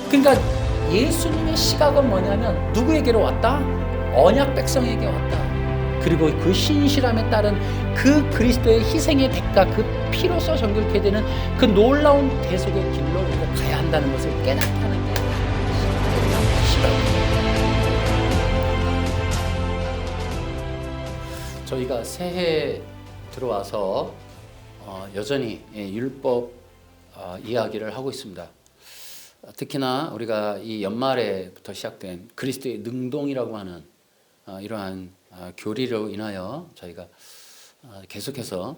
그러니까 예수님의 시각은 뭐냐면 누구에게로 왔다? 언약 백성에게 왔다. 그리고 그 신실함에 따른 그 그리스도의 희생의 대가, 그 피로서 정결케 되는 그 놀라운 대속의 길로 우리가 가야 한다는 것을 깨닫다는 게 시각입니다. 저희가 새해 들어와서 여전히 율법 이야기를 하고 있습니다. 특히나 우리가 이 연말에부터 시작된 그리스도의 능동이라고 하는 이러한 교리로 인하여 저희가 계속해서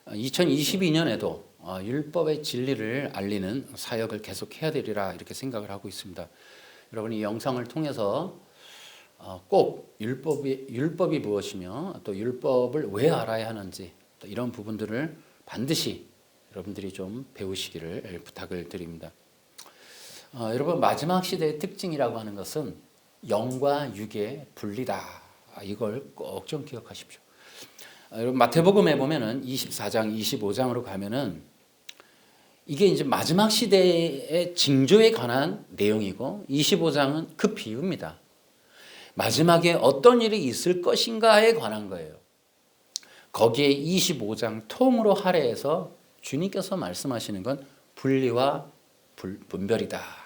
2022년에도 율법의 진리를 알리는 사역을 계속해야 되리라 이렇게 생각을 하고 있습니다. 여러분 이 영상을 통해서 꼭 율법이 무엇이며 또 율법을 왜 알아야 하는지 또 이런 부분들을 반드시 여러분들이 좀 배우시기를 부탁을 드립니다. 여러분 마지막 시대의 특징이라고 하는 것은 영과 육의 분리다. 이걸 꼭 좀 기억하십시오. 여러분 마태복음에 보면은 24장, 25장으로 가면은 이게 이제 마지막 시대의 징조에 관한 내용이고 25장은 그 비유입니다. 마지막에 어떤 일이 있을 것인가에 관한 거예요. 거기에 25장 통으로 할애해서 주님께서 말씀하시는 건 분리와 분별이다.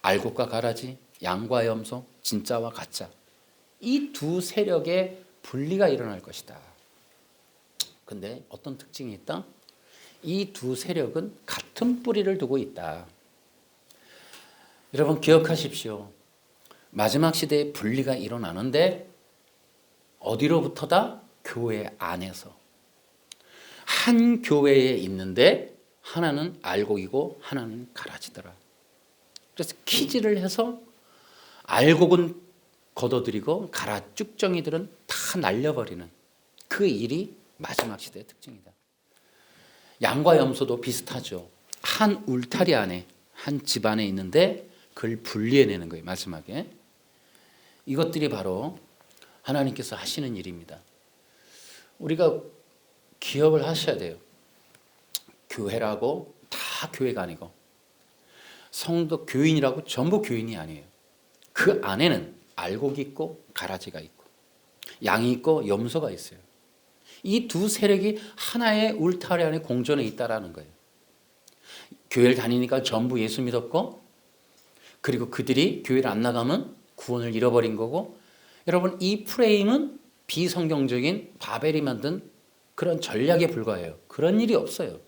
알곡과 가라지, 양과 염소, 진짜와 가짜. 이 두 세력의 분리가 일어날 것이다. 근데 어떤 특징이 있다? 이 두 세력은 같은 뿌리를 두고 있다. 여러분 기억하십시오. 마지막 시대에 분리가 일어나는데 어디로부터다? 교회 안에서. 한 교회에 있는데 하나는 알곡이고 하나는 가라지더라. 그래서 키즈를 해서 알곡은 걷어들이고 쭉정이들은 다 날려버리는 그 일이 마지막 시대의 특징이다. 양과 염소도 비슷하죠. 한 울타리 안에 한 집 안에 있는데 그걸 분리해내는 거예요. 마지막에. 이것들이 바로 하나님께서 하시는 일입니다. 우리가 기억을 하셔야 돼요. 교회라고 다 교회가 아니고 성도 교인이라고 전부 교인이 아니에요. 그 안에는 알곡이 있고 가라지가 있고 양이 있고 염소가 있어요. 이 두 세력이 하나의 울타리 안에 공존해 있다라는 거예요. 교회를 다니니까 전부 예수 믿었고 그리고 그들이 교회를 안 나가면 구원을 잃어버린 거고 여러분 이 프레임은 비성경적인 바벨이 만든 그런 전략에 불과해요. 그런 일이 없어요.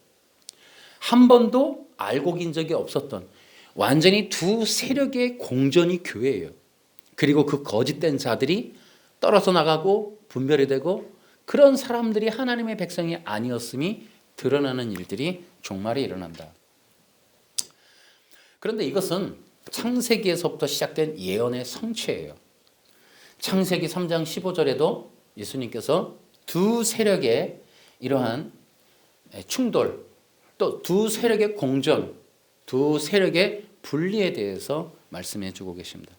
한 번도 알곡인 적이 없었던 완전히 두 세력의 공존이 교회예요. 그리고 그 거짓된 자들이 떨어져 나가고 분별이 되고 그런 사람들이 하나님의 백성이 아니었음이 드러나는 일들이 종말에 일어난다. 그런데 이것은 창세기에서부터 시작된 예언의 성취예요. 창세기 3장 15절에도 예수님께서 두 세력의 이러한 충돌, 또 두 세력의 공존, 두 세력의 분리에 대해서 말씀해 주고 계십니다.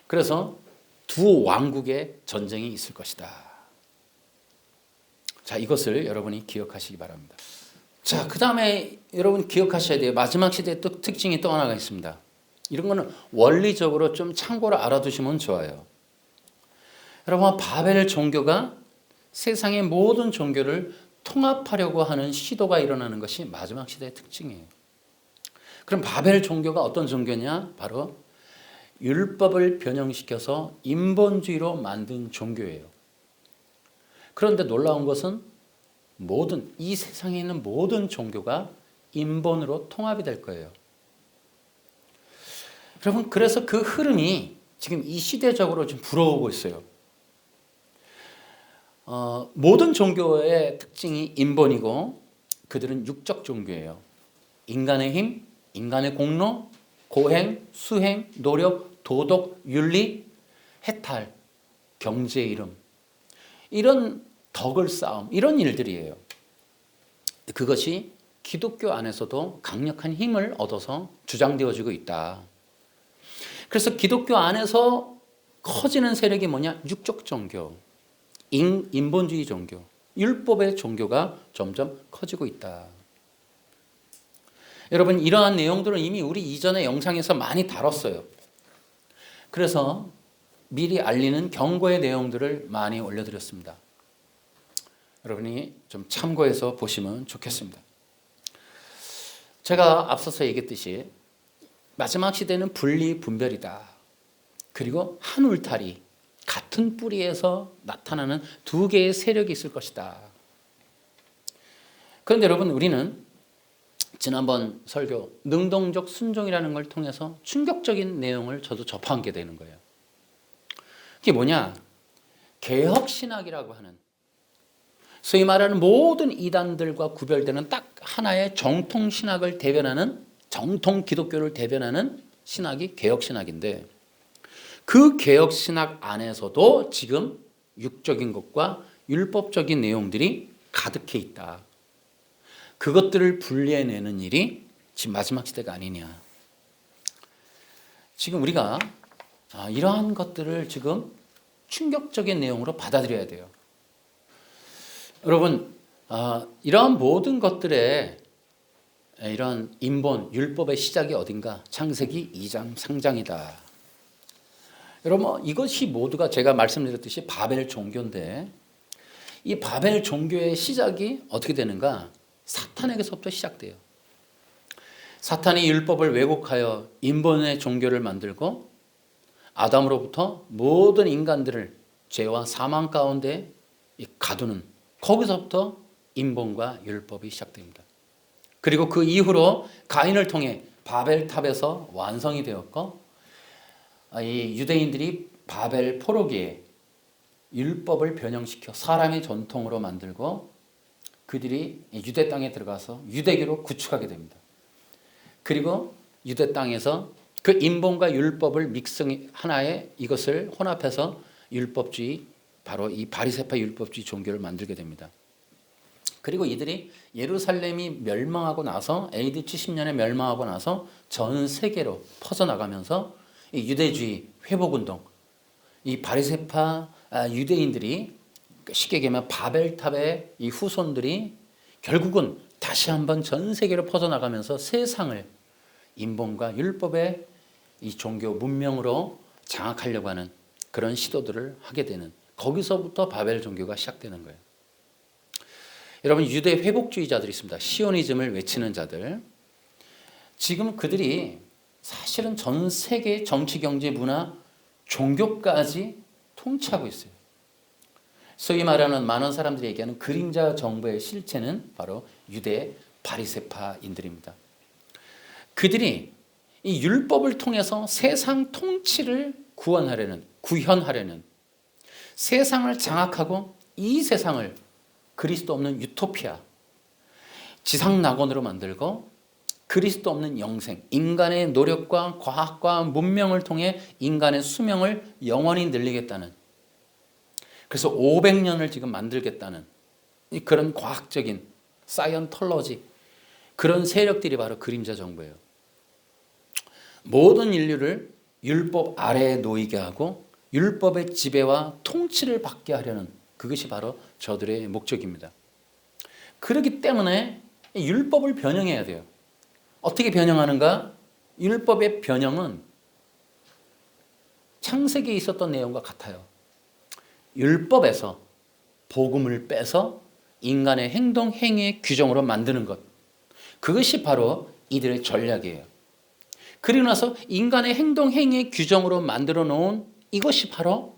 그래서 두 왕국의 전쟁이 있을 것이다. 자, 이것을 여러분이 기억하시기 바랍니다. 자, 그 다음에 여러분 기억하셔야 돼요. 마지막 시대의 또 특징이 또 하나가 있습니다. 이런 거는 원리적으로 좀 참고로 알아두시면 좋아요. 여러분, 바벨 종교가 세상의 모든 종교를 통합하려고 하는 시도가 일어나는 것이 마지막 시대의 특징이에요. 그럼 바벨 종교가 어떤 종교냐? 바로 율법을 변형시켜서 인본주의로 만든 종교예요. 그런데 놀라운 것은 이 세상에 있는 모든 종교가 인본으로 통합이 될 거예요. 여러분, 그래서 그 흐름이 지금 이 시대적으로 좀 불어오고 있어요. 모든 종교의 특징이 인본이고 그들은 육적 종교예요. 인간의 힘, 인간의 공로, 고행, 수행, 노력, 도덕, 윤리, 해탈, 경제의 이름 이런 덕을 쌓음 이런 일들이에요. 그것이 기독교 안에서도 강력한 힘을 얻어서 주장되어지고 있다. 그래서 기독교 안에서 커지는 세력이 뭐냐? 육적 종교, 인본주의 종교, 율법의 종교가 점점 커지고 있다. 여러분, 이러한 내용들은 이미 우리 이전의 영상에서 많이 다뤘어요. 그래서 미리 알리는 경고의 내용들을 많이 올려드렸습니다. 여러분이 좀 참고해서 보시면 좋겠습니다. 제가 앞서서 얘기했듯이 마지막 시대는 분리분별이다. 그리고 한 울타리, 같은 뿌리에서 나타나는 두 개의 세력이 있을 것이다. 그런데 여러분, 우리는 지난번 설교 능동적 순종이라는 걸 통해서 충격적인 내용을 저도 접하게 되는 거예요. 그게 뭐냐? 개혁신학이라고 하는, 소위 말하는 모든 이단들과 구별되는 딱 하나의 정통신학을 대변하는, 정통 기독교를 대변하는 신학이 개혁신학인데, 그 개혁신학 안에서도 지금 육적인 것과 율법적인 내용들이 가득해 있다. 그것들을 분리해내는 일이 지금 마지막 시대가 아니냐. 지금 우리가 이러한 것들을 지금 충격적인 내용으로 받아들여야 돼요. 여러분, 이러한 모든 것들의 이런 인본, 율법의 시작이 어딘가? 창세기 2장, 3장이다. 여러분, 이것이 모두가 제가 말씀드렸듯이 바벨 종교인데, 이 바벨 종교의 시작이 어떻게 되는가? 사탄에게서부터 시작돼요. 사탄이 율법을 왜곡하여 인본의 종교를 만들고 아담으로부터 모든 인간들을 죄와 사망 가운데 가두는, 거기서부터 인본과 율법이 시작됩니다. 그리고 그 이후로 가인을 통해 바벨탑에서 완성이 되었고, 이 유대인들이 바벨 포로기에 율법을 변형시켜 사람의 전통으로 만들고 그들이 유대 땅에 들어가서 유대교로 구축하게 됩니다. 그리고 유대 땅에서 그 인본과 율법을 하나의 이것을 혼합해서 율법주의, 바로 이 바리새파 율법주의 종교를 만들게 됩니다. 그리고 이들이 예루살렘이 멸망하고 나서 AD 70년에 멸망하고 나서 전 세계로 퍼져나가면서 이 유대주의 회복운동, 이 바리새파 유대인들이 쉽게 얘기하면 바벨탑의 이 후손들이 결국은 다시 한번 전 세계로 퍼져나가면서 세상을 인본과 율법의 이 종교 문명으로 장악하려고 하는 그런 시도들을 하게 되는, 거기서부터 바벨 종교가 시작되는 거예요. 여러분, 유대 회복주의자들이 있습니다. 시오니즘을 외치는 자들. 지금 그들이 사실은 전 세계 정치, 경제, 문화, 종교까지 통치하고 있어요. 소위 말하는 많은 사람들이 얘기하는 그림자 정부의 실체는 바로 유대 바리새파인들입니다. 그들이 이 율법을 통해서 세상 통치를 구현하려는, 세상을 장악하고 이 세상을 그리스도 없는 유토피아, 지상낙원으로 만들고 그리스도 없는 영생, 인간의 노력과 과학과 문명을 통해 인간의 수명을 영원히 늘리겠다는, 그래서 500년을 지금 만들겠다는 그런 과학적인 사이언톨로지, 그런 세력들이 바로 그림자 정부예요. 모든 인류를 율법 아래에 놓이게 하고 율법의 지배와 통치를 받게 하려는, 그것이 바로 저들의 목적입니다. 그렇기 때문에 율법을 변형해야 돼요. 어떻게 변형하는가? 율법의 변형은 창세기에 있었던 내용과 같아요. 율법에서 복음을 빼서 인간의 행동, 행위의 규정으로 만드는 것, 그것이 바로 이들의 전략이에요. 그리고 나서 인간의 행동, 행위의 규정으로 만들어 놓은 이것이 바로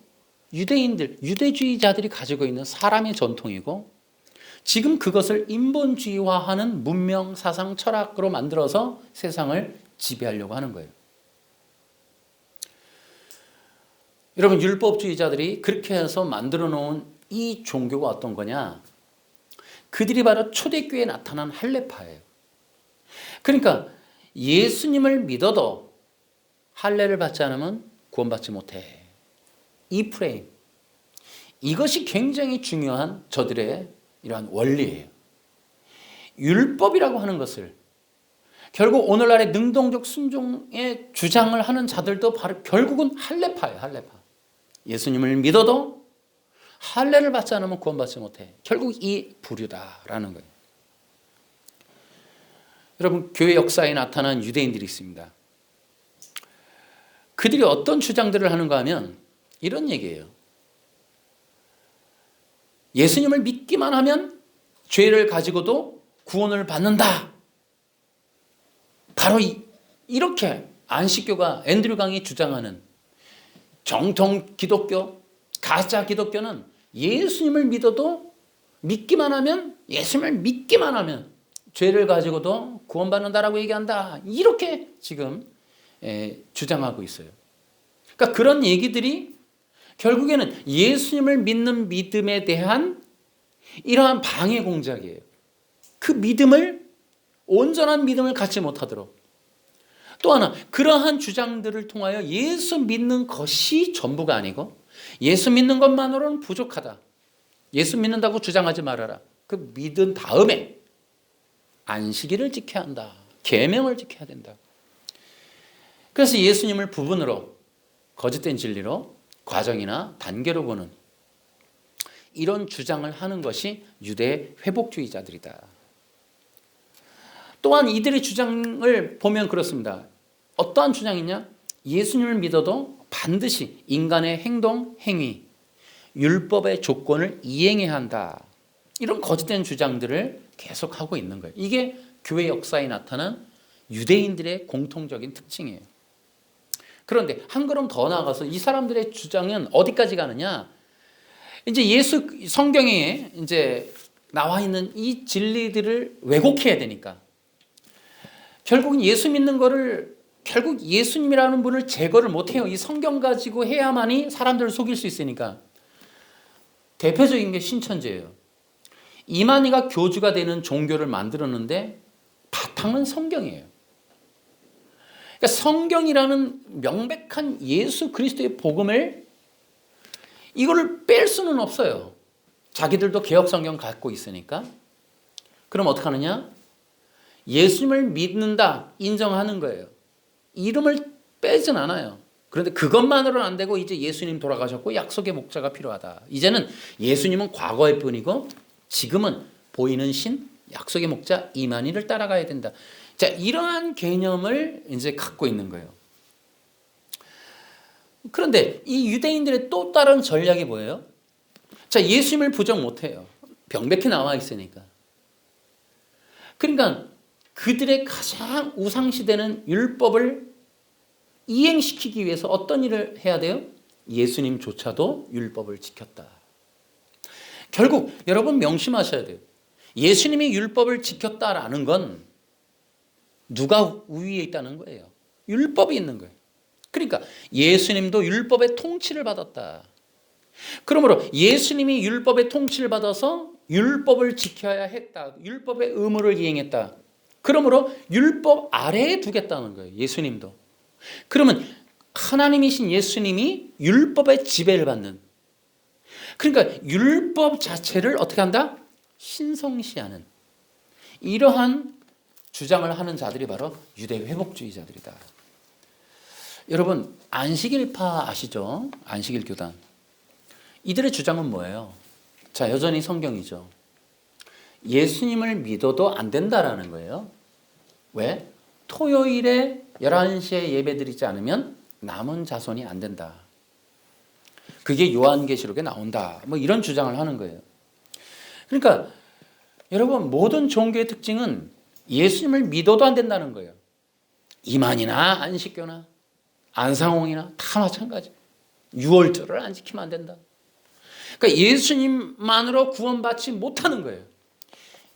유대인들, 유대주의자들이 가지고 있는 사람의 전통이고, 지금 그것을 인본주의화하는 문명, 사상, 철학으로 만들어서 세상을 지배하려고 하는 거예요. 여러분, 율법주의자들이 그렇게 해서 만들어 놓은 이 종교가 어떤 거냐? 그들이 바로 초대교회에 나타난 할례파예요. 그러니까 예수님을 믿어도 할례를 받지 않으면 구원받지 못해. 이 프레임, 이것이 굉장히 중요한 저들의 이러한 원리예요. 율법이라고 하는 것을, 결국 오늘날의 능동적 순종의 주장을 하는 자들도 바로 결국은 할례파예요. 할례파. 예수님을 믿어도 할례를 받지 않으면 구원받지 못해. 결국 이 부류다라는 거예요. 여러분, 교회 역사에 나타난 유대인들이 있습니다. 그들이 어떤 주장들을 하는가 하면 이런 얘기예요. 예수님을 믿기만 하면 죄를 가지고도 구원을 받는다. 바로 이렇게 안식교가 앤드류 강이 주장하는 정통 기독교, 가짜 기독교는 예수님을 믿기만 하면, 예수님을 믿기만 하면 죄를 가지고도 구원받는다라고 얘기한다. 이렇게 지금 주장하고 있어요. 그러니까 그런 얘기들이 결국에는 예수님을 믿는 믿음에 대한 이러한 방해 공작이에요. 그 믿음을, 온전한 믿음을 갖지 못하도록. 또 하나, 그러한 주장들을 통하여 예수 믿는 것이 전부가 아니고 예수 믿는 것만으로는 부족하다. 예수 믿는다고 주장하지 말아라. 그 믿은 다음에 안식일을 지켜야 한다. 계명을 지켜야 된다. 그래서 예수님을 부분으로, 거짓된 진리로, 과정이나 단계로 보는 이런 주장을 하는 것이 유대 회복주의자들이다. 또한 이들의 주장을 보면 그렇습니다. 어떠한 주장이냐? 예수님을 믿어도 반드시 인간의 행동, 행위, 율법의 조건을 이행해야 한다. 이런 거짓된 주장들을 계속하고 있는 거예요. 이게 교회 역사에 나타난 유대인들의 공통적인 특징이에요. 그런데 한 걸음 더 나아가서 이 사람들의 주장은 어디까지 가느냐? 이제 성경에 이제 나와 있는 이 진리들을 왜곡해야 되니까 결국은 예수 믿는 거를, 결국 예수님이라는 분을 제거를 못해요. 이 성경 가지고 해야만이 사람들을 속일 수 있으니까. 대표적인 게 신천지예요. 이만희가 교주가 되는 종교를 만들었는데 바탕은 성경이에요. 그러니까 성경이라는 명백한 예수 그리스도의 복음을, 이거를 뺄 수는 없어요. 자기들도 개혁 성경 갖고 있으니까. 그럼 어떻게 하느냐? 예수님을 믿는다, 인정하는 거예요. 이름을 빼진 않아요. 그런데 그것만으로는 안 되고 이제 예수님 돌아가셨고 약속의 목자가 필요하다. 이제는 예수님은 과거의 뿐이고 지금은 보이는 신, 약속의 목자 이만희를 따라가야 된다. 자, 이러한 개념을 이제 갖고 있는 거예요. 그런데 이 유대인들의 또 다른 전략이 뭐예요? 자, 예수님을 부정 못해요. 명백히 나와 있으니까. 그러니까 그들의 가장 우상시되는 율법을 이행시키기 위해서 어떤 일을 해야 돼요? 예수님조차도 율법을 지켰다. 결국 여러분 명심하셔야 돼요. 예수님이 율법을 지켰다라는 건 누가 우위에 있다는 거예요? 율법이 있는 거예요. 그러니까 예수님도 율법의 통치를 받았다. 그러므로 예수님이 율법의 통치를 받아서 율법을 지켜야 했다. 율법의 의무를 이행했다. 그러므로 율법 아래에 두겠다는 거예요. 예수님도. 그러면 하나님이신 예수님이 율법의 지배를 받는, 그러니까 율법 자체를 어떻게 한다? 신성시하는 이러한 주장을 하는 자들이 바로 유대 회복주의자들이다. 여러분, 안식일파 아시죠? 안식일 교단. 이들의 주장은 뭐예요? 자, 여전히 성경이죠. 예수님을 믿어도 안 된다라는 거예요. 왜? 토요일에 11시에 예배드리지 않으면 남은 자손이 안 된다. 그게 요한계시록에 나온다. 뭐 이런 주장을 하는 거예요. 그러니까 여러분, 모든 종교의 특징은 예수님을 믿어도 안 된다는 거예요. 이만희나 안식교나 안상홍이나 다 마찬가지. 6월절을 안 지키면 안 된다. 그러니까 예수님만으로 구원받지 못하는 거예요.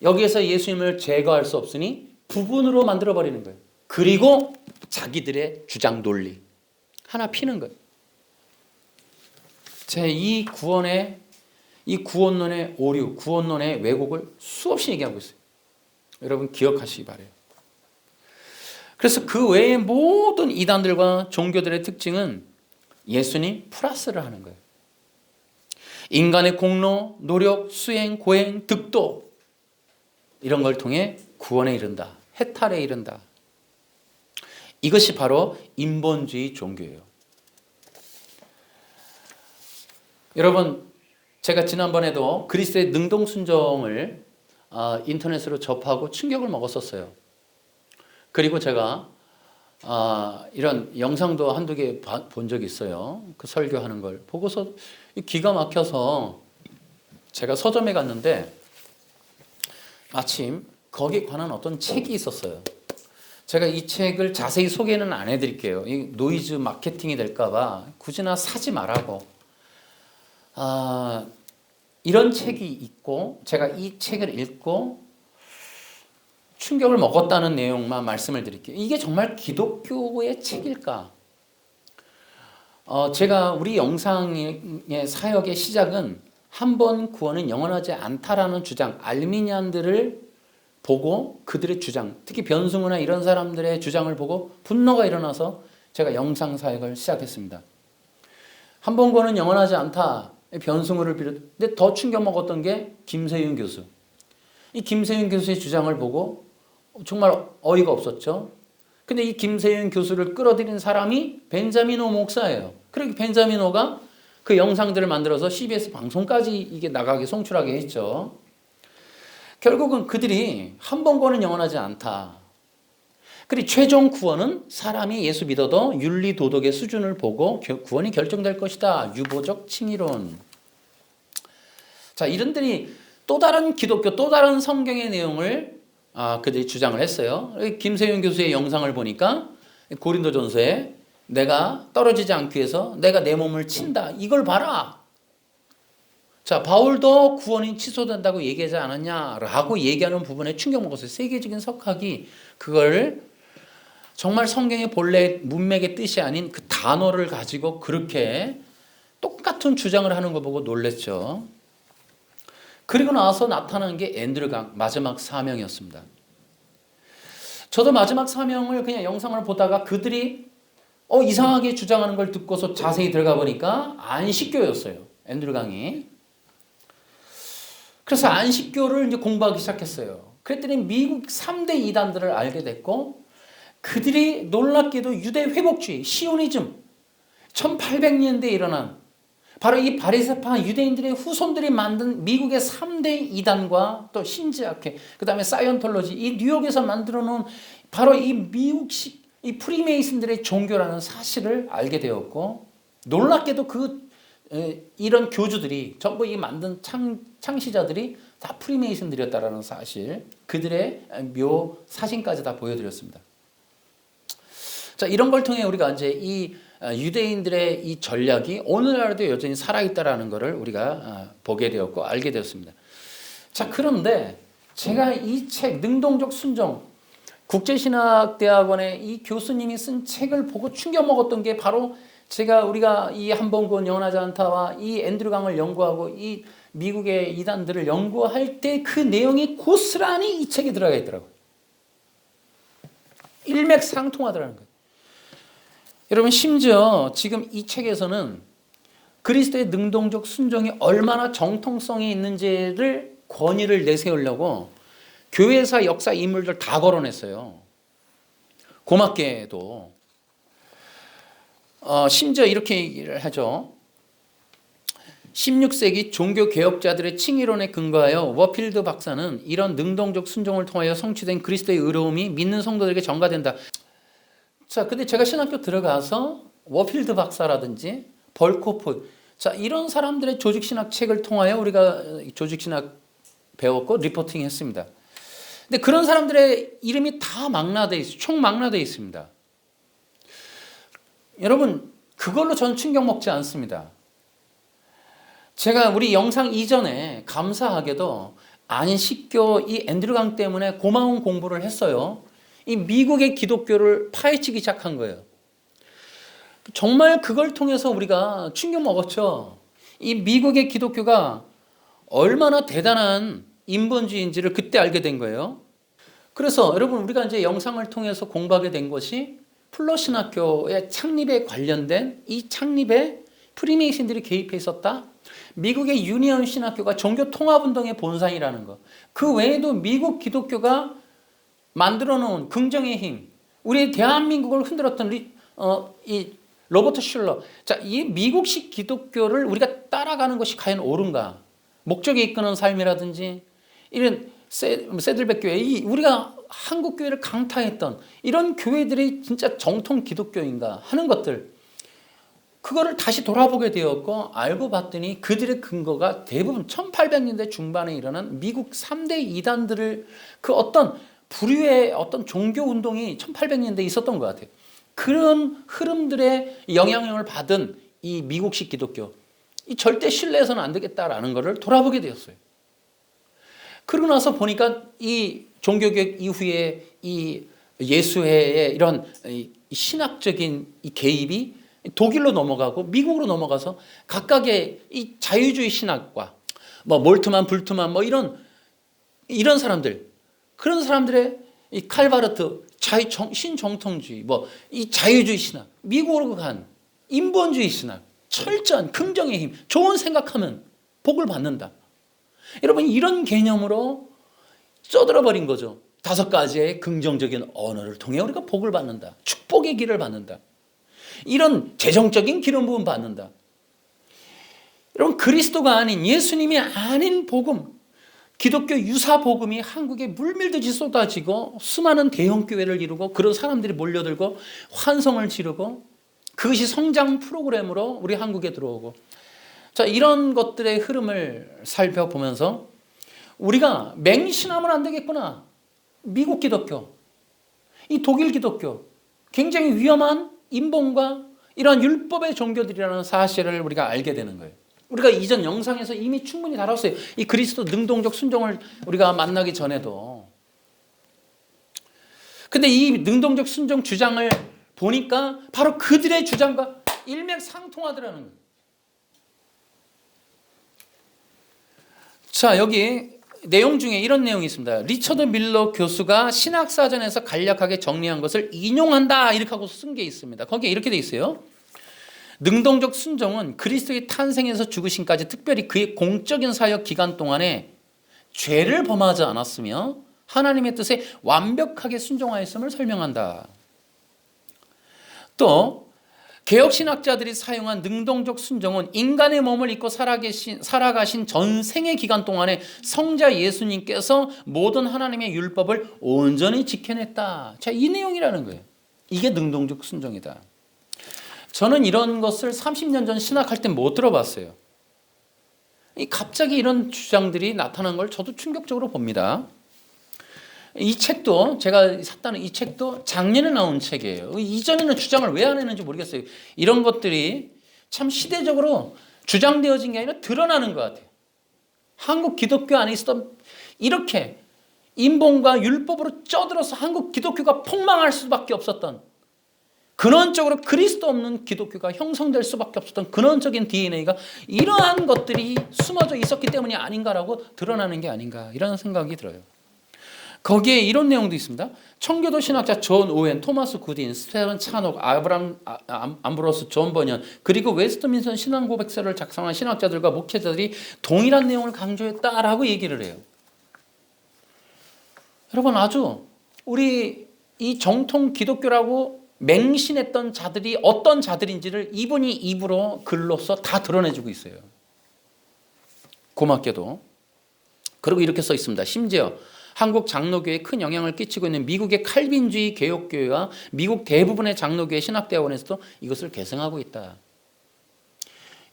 여기에서 예수님을 제거할 수 없으니 부분으로 만들어버리는 거예요. 그리고 자기들의 주장 논리 하나 피는 거예요. 제 이 구원론의 오류, 구원론의 왜곡을 수없이 얘기하고 있어요. 여러분 기억하시기 바라요. 그래서 그 외의 모든 이단들과 종교들의 특징은 예수님 플러스를 하는 거예요. 인간의 공로, 노력, 수행, 고행, 득도 이런 걸 통해 구원에 이른다. 해탈에 이른다. 이것이 바로 인본주의 종교예요. 여러분, 제가 지난번에도 그리스도의 능동순종을 인터넷으로 접하고 충격을 먹었었어요. 그리고 제가 이런 영상도 한두 개 본 적이 있어요. 그 설교하는 걸 보고서 기가 막혀서 제가 서점에 갔는데 마침 거기에 관한 어떤 책이 있었어요. 제가 이 책을 자세히 소개는 안 해드릴게요. 이 노이즈 마케팅이 될까봐 굳이나 사지 말라고. 이런 책이 있고 제가 이 책을 읽고 충격을 먹었다는 내용만 말씀을 드릴게요. 이게 정말 기독교의 책일까? 제가 우리 영상의 사역의 시작은 한 번 구원은 영원하지 않다라는 주장, 알미니안들을 보고 그들의 주장, 특히 변승우나 이런 사람들의 주장을 보고 분노가 일어나서 제가 영상 사역을 시작했습니다. 한 번 구원은 영원하지 않다. 변승우를 비롯해 더 충격 먹었던 게 김세윤 교수. 이 김세윤 교수의 주장을 보고 정말 어이가 없었죠. 근데 이 김세윤 교수를 끌어들인 사람이 벤자민 호 목사예요. 그리고 벤자민 호가 그 영상들을 만들어서 CBS 방송까지 이게 나가게 송출하게 했죠. 결국은 그들이 한 번 구원은 영원하지 않다. 그리고 최종 구원은 사람이 예수 믿어도 윤리 도덕의 수준을 보고 구원이 결정될 것이다. 유보적 칭의론. 자, 이런들이 또 다른 기독교, 또 다른 성경의 내용을 그들이 주장을 했어요. 김세윤 교수의 영상을 보니까 고린도전서에 내가 떨어지지 않기 위해서 내가 내 몸을 친다. 이걸 봐라. 자, 바울도 구원이 취소된다고 얘기하지 않았냐라고 얘기하는 부분에 충격 먹었어요. 세계적인 석학이 그걸 정말 성경의 본래 문맥의 뜻이 아닌 그 단어를 가지고 그렇게 똑같은 주장을 하는 거 보고 놀랬죠. 그리고 나서 나타난 게 앤드류 강 마지막 사명이었습니다. 저도 마지막 사명을 그냥 영상을 보다가 그들이 이상하게 주장하는 걸 듣고서 자세히 들어가 보니까 안식교였어요. 앤드류 강이. 그래서 안식교를 이제 공부하기 시작했어요. 그랬더니 미국 3대 이단들을 알게 됐고 그들이 놀랍게도 유대 회복주의, 시오니즘 1800년대에 일어난 바로 이 바리새파 유대인들의 후손들이 만든 미국의 3대 이단과 또 신지학회, 그 다음에 사이언톨로지, 이 뉴욕에서 만들어 놓은 바로 이 미국식 이 프리메이슨들의 종교라는 사실을 알게 되었고 놀랍게도 이런 교주들이 전부 이 만든 창시자들이 다 프리메이슨들이었다라는 사실, 그들의 묘 사진까지 다 보여드렸습니다. 자, 이런 걸 통해 우리가 이제 이 유대인들의 이 전략이 오늘날도 여전히 살아있다라는 것을 우리가 보게 되었고 알게 되었습니다. 자, 그런데 제가 이 책 능동적 순종 국제신학대학원의 이 교수님이 쓴 책을 보고 충격 먹었던 게 바로 우리가 이 한 번 구원 영원하지 않다와 이 앤드류 강을 연구하고 이 미국의 이단들을 연구할 때 그 내용이 고스란히 이 책에 들어가 있더라고요. 일맥상통하더라는 거예요. 여러분, 심지어 지금 이 책에서는 그리스도의 능동적 순종이 얼마나 정통성이 있는지를 권위를 내세우려고 교회사 역사 인물들 다 거론했어요. 고맙게도. 심지어 이렇게 얘기를 하죠. 16세기 종교개혁자들의 칭의론에 근거하여 워필드 박사는 이런 능동적 순종을 통하여 성취된 그리스도의 의로움이 믿는 성도들에게 전가된다. 자, 근데 제가 신학교 들어가서 워필드 박사라든지 벌코프, 자, 이런 사람들의 조직신학 책을 통하여 우리가 조직신학 배웠고 리포팅 했습니다. 근데 그런 사람들의 이름이 다 망라되어 있어요. 총망라되어 있습니다. 여러분, 그걸로 전 충격 먹지 않습니다. 제가 우리 영상 이전에 감사하게도 안식교 이 앤드류 강 때문에 고마운 공부를 했어요. 이 미국의 기독교를 파헤치기 시작한 거예요. 정말 그걸 통해서 우리가 충격 먹었죠. 이 미국의 기독교가 얼마나 대단한 인본주의인지를 그때 알게 된 거예요. 그래서 여러분, 우리가 이제 영상을 통해서 공부하게 된 것이 플러신학교의 창립에 관련된 이 창립에 프리메이슨들이 개입해 있었다. 미국의 유니언 신학교가 종교 통합운동의 본산이라는 것. 그 외에도 미국 기독교가 만들어 놓은 긍정의 힘, 우리 대한민국을 흔들었던 이 로버트 슐러. 자, 이 미국식 기독교를 우리가 따라가는 것이 과연 옳은가? 목적에 이끄는 삶이라든지 이런 세들백 교회, 우리가 한국 교회를 강타했던 이런 교회들이 진짜 정통 기독교인가 하는 것들, 그거를 다시 돌아보게 되었고 알고 봤더니 그들의 근거가 대부분 1800년대 중반에 일어난 미국 3대 이단들을 그 어떤 부류의 어떤 종교 운동이 1800년대에 있었던 것 같아요. 그런 흐름들의 영향력을 받은 이 미국식 기독교, 이 절대 신뢰해서는 안 되겠다라는 것을 돌아보게 되었어요. 그러고 나서 보니까 이 종교개혁 이후에 이 예수회의 이런 신학적인 이 개입이 독일로 넘어가고 미국으로 넘어가서 각각의 이 자유주의 신학과 뭐 몰트만 불트만 뭐 이런 사람들, 그런 사람들의 이 칼바르트 신정통주의, 뭐 이 자유주의 신학, 미국으로 간 인본주의 신학, 철저한 긍정의 힘, 좋은 생각하면 복을 받는다. 여러분, 이런 개념으로 쪄들어 버린 거죠. 5가지의 긍정적인 언어를 통해 우리가 복을 받는다. 축복의 길을 받는다. 이런 재정적인 기름 부음 받는다. 여러분, 그리스도가 아닌, 예수님이 아닌 복음, 기독교 유사 복음이 한국에 물밀듯이 쏟아지고 수많은 대형 교회를 이루고 그런 사람들이 몰려들고 환성을 지르고 그것이 성장 프로그램으로 우리 한국에 들어오고, 자, 이런 것들의 흐름을 살펴보면서 우리가 맹신하면 안 되겠구나. 미국 기독교, 이 독일 기독교, 굉장히 위험한 인본과 이러한 율법의 종교들이라는 사실을 우리가 알게 되는 거예요. 우리가 이전 영상에서 이미 충분히 다뤘어요. 이 그리스도 능동적 순종을 우리가 만나기 전에도. 근데 이 능동적 순종 주장을 보니까 바로 그들의 주장과 일맥상통하더라는 거예요. 자, 여기 내용 중에 이런 내용이 있습니다. 리처드 밀러 교수가 신학사전에서 간략하게 정리한 것을 인용한다 이렇게 하고 쓴 게 있습니다. 거기에 이렇게 돼 있어요. 능동적 순종은 그리스도의 탄생에서 죽으심까지, 특별히 그의 공적인 사역 기간 동안에 죄를 범하지 않았으며 하나님의 뜻에 완벽하게 순종하였음을 설명한다. 또 개혁신학자들이 사용한 능동적 순종은 인간의 몸을 입고 살아가신 전생의 기간 동안에 성자 예수님께서 모든 하나님의 율법을 온전히 지켜냈다. 자, 이 내용이라는 거예요. 이게 능동적 순종이다. 저는 이런 것을 30년 전 신학할 때 못 들어봤어요. 갑자기 이런 주장들이 나타난 걸 저도 충격적으로 봅니다. 이 책도, 제가 샀다는 이 책도 작년에 나온 책이에요. 이전에는 주장을 왜 안 했는지 모르겠어요. 이런 것들이 참 시대적으로 주장되어진 게 아니라 드러나는 것 같아요. 한국 기독교 안에 있었던 이렇게 인본과 율법으로 쪄들어서 한국 기독교가 폭망할 수밖에 없었던, 근원적으로 그리스도 없는 기독교가 형성될 수밖에 없었던 근원적인 DNA가 이러한 것들이 숨어져 있었기 때문이 아닌가라고 드러나는 게 아닌가, 이런 생각이 들어요. 거기에 이런 내용도 있습니다. 청교도 신학자 존 오웬, 토마스 구딘, 스테븐 차녹, 아브람 암브로스, 존 버년, 그리고 웨스트민스터 신앙고백서를 작성한 신학자들과 목회자들이 동일한 내용을 강조했다라고 얘기를 해요. 여러분, 아주 우리 이 정통 기독교라고 맹신했던 자들이 어떤 자들인지를 이분이 입으로 글로써 다 드러내주고 있어요. 고맙게도. 그리고 이렇게 써 있습니다. 심지어 한국 장로교에 큰 영향을 끼치고 있는 미국의 칼빈주의 개혁교회와 미국 대부분의 장로교회 신학대학원에서도 이것을 계승하고 있다.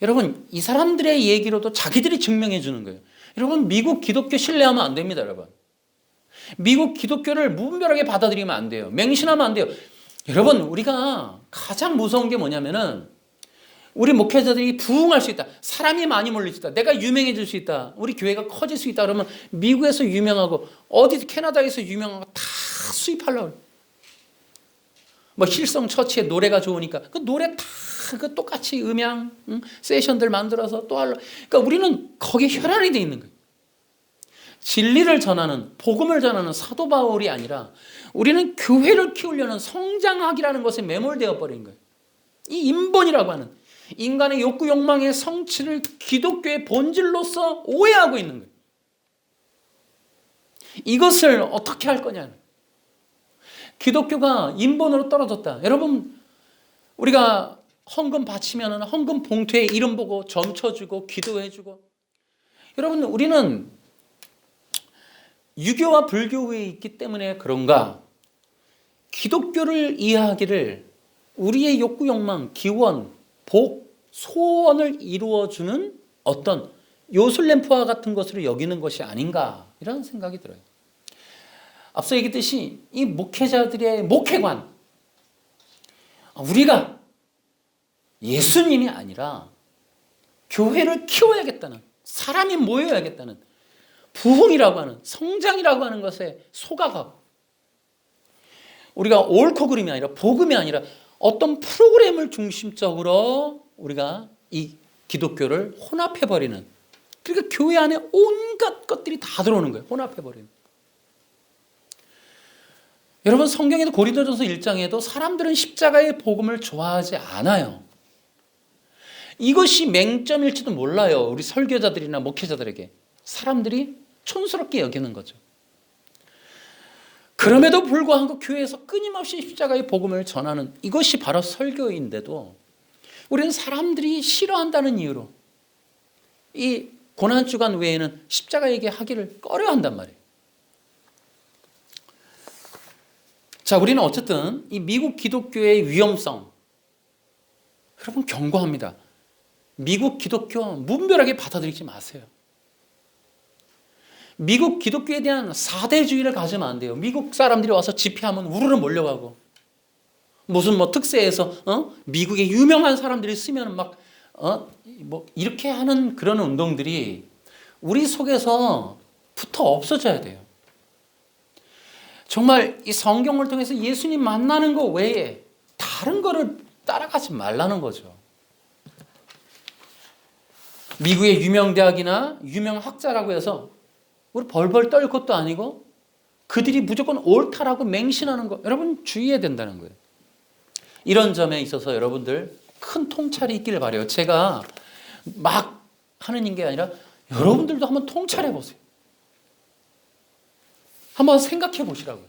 여러분, 이 사람들의 얘기로도 자기들이 증명해 주는 거예요. 여러분, 미국 기독교 신뢰하면 안 됩니다, 여러분. 미국 기독교를 무분별하게 받아들이면 안 돼요. 맹신하면 안 돼요. 여러분, 우리가 가장 무서운 게 뭐냐면은 우리 목회자들이 부흥할 수 있다. 사람이 많이 몰릴 수 있다. 내가 유명해질 수 있다. 우리 교회가 커질 수 있다. 그러면 미국에서 유명하고 어디 캐나다에서 유명하고 다 수입하려고 해요. 뭐 힐성 처치에 노래가 좋으니까 그 노래 다 그 똑같이 음향 세션들 만들어서 또 하려. 그러니까 우리는 거기에 혈안이 돼 있는 거예요. 진리를 전하는, 복음을 전하는 사도 바울이 아니라 우리는 교회를 키우려는 성장학이라는 것에 매몰되어 버린 거예요. 이 인본이라고 하는 인간의 욕구 욕망의 성취를 기독교의 본질로서 오해하고 있는 거예요. 이것을 어떻게 할 거냐. 기독교가 인본으로 떨어졌다. 여러분, 우리가 헌금 바치면 헌금 봉투에 이름 보고 점쳐주고 기도해주고, 여러분, 우리는 유교와 불교에 있기 때문에 그런가? 기독교를 이해하기를 우리의 욕구, 욕망, 기원, 복, 소원을 이루어주는 어떤 요술램프와 같은 것으로 여기는 것이 아닌가 이런 생각이 들어요. 앞서 얘기했듯이 이 목회자들의 목회관, 우리가 예수님이 아니라 교회를 키워야겠다는, 사람이 모여야겠다는, 부흥이라고 하는, 성장이라고 하는 것에 소각하고, 우리가 옳고 그름이 아니라 복음이 아니라 어떤 프로그램을 중심적으로 우리가 이 기독교를 혼합해버리는, 그러니까 교회 안에 온갖 것들이 다 들어오는 거예요. 혼합해버리는. 여러분, 성경에도 고린도전서 1장에도 사람들은 십자가의 복음을 좋아하지 않아요. 이것이 맹점일지도 몰라요. 우리 설교자들이나 목회자들에게. 사람들이 촌스럽게 여기는 거죠. 그럼에도 불구하고 교회에서 끊임없이 십자가의 복음을 전하는 이것이 바로 설교인데도 우리는 사람들이 싫어한다는 이유로 이 고난주간 외에는 십자가 얘기하기를 꺼려한단 말이에요. 자, 우리는 어쨌든 이 미국 기독교의 위험성, 여러분 경고합니다. 미국 기독교 무분별하게 받아들이지 마세요. 미국 기독교에 대한 사대주의를 가지면 안 돼요. 미국 사람들이 와서 집회하면 우르르 몰려가고, 무슨 뭐 특세에서 미국의 유명한 사람들이 쓰면 막 뭐 이렇게 하는 그런 운동들이 우리 속에서 부터 없어져야 돼요. 정말 이 성경을 통해서 예수님 만나는 것 외에 다른 거를 따라가지 말라는 거죠. 미국의 유명 대학이나 유명 학자라고 해서 우리 벌벌 떨 것도 아니고 그들이 무조건 옳다라고 맹신하는 거, 여러분 주의해야 된다는 거예요. 이런 점에 있어서 여러분들 큰 통찰이 있기를 바라요. 제가 막 하는 게 아니라 여러분들도 한번 통찰해 보세요. 한번 생각해 보시라고요.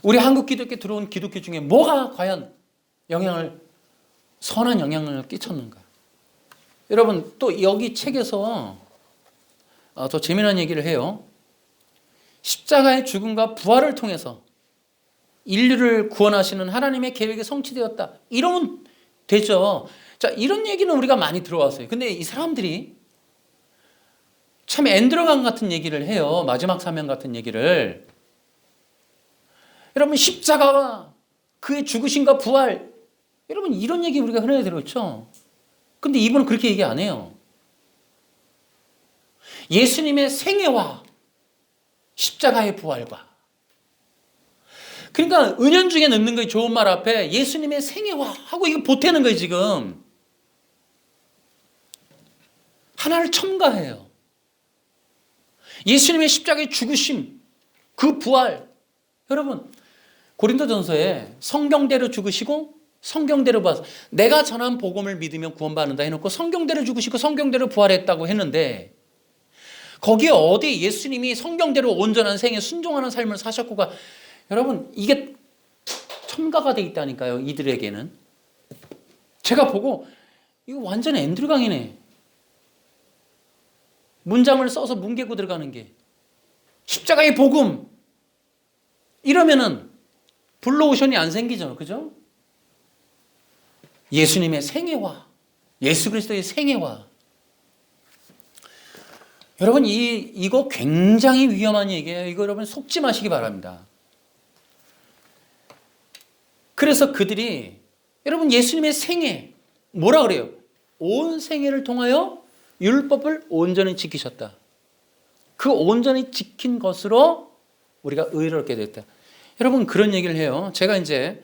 우리 한국 기독교에 들어온 기독교 중에 뭐가 과연 선한 영향을 끼쳤는가? 여러분, 또 여기 책에서 더 재미난 얘기를 해요. 십자가의 죽음과 부활을 통해서 인류를 구원하시는 하나님의 계획이 성취되었다. 이러면 되죠. 자, 이런 얘기는 우리가 많이 들어왔어요. 근데 이 사람들이 참 엔드로강 같은 얘기를 해요. 마지막 사명 같은 얘기를. 여러분, 십자가와 그의 죽으심과 부활, 여러분 이런 얘기 우리가 흔하게 들었죠. 근데 이분은 그렇게 얘기 안 해요. 예수님의 생애와 십자가의 부활과, 그러니까 은연중에 넣는 거예요. 좋은 말 앞에 예수님의 생애와 하고 이거 보태는 거예요. 지금 하나를 첨가해요. 예수님의 십자가의 죽으심, 그 부활. 여러분, 고린도전서에 성경대로 죽으시고 성경대로 부활, 내가 전한 복음을 믿으면 구원받는다 해놓고 성경대로 죽으시고 성경대로 부활했다고 했는데, 거기에 어디 예수님이 성경대로 온전한 생에 순종하는 삶을 사셨고가, 여러분 이게 첨가가 돼 있다니까요. 이들에게는. 제가 보고 이거 완전 앤드류강이네. 문장을 써서 뭉개고 들어가는 게 십자가의 복음 이러면은 블루오션이 안 생기죠. 그죠? 예수님의 생애와 예수 그리스도의 생애와, 여러분 이거 굉장히 위험한 얘기예요. 이거 여러분 속지 마시기 바랍니다. 그래서 그들이 여러분 예수님의 생애 뭐라 그래요? 온 생애를 통하여 율법을 온전히 지키셨다. 그 온전히 지킨 것으로 우리가 의롭게 됐다. 여러분 그런 얘기를 해요. 제가 이제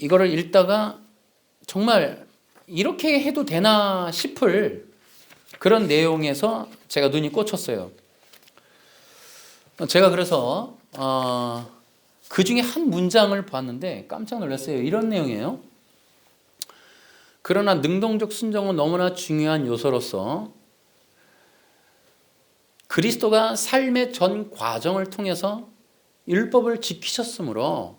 이거를 읽다가 정말 이렇게 해도 되나 싶을 그런 내용에서 제가 눈이 꽂혔어요. 제가 그래서 그 중에 한 문장을 봤는데 깜짝 놀랐어요. 이런 내용이에요. 그러나 능동적 순종은 너무나 중요한 요소로서 그리스도가 삶의 전 과정을 통해서 율법을 지키셨으므로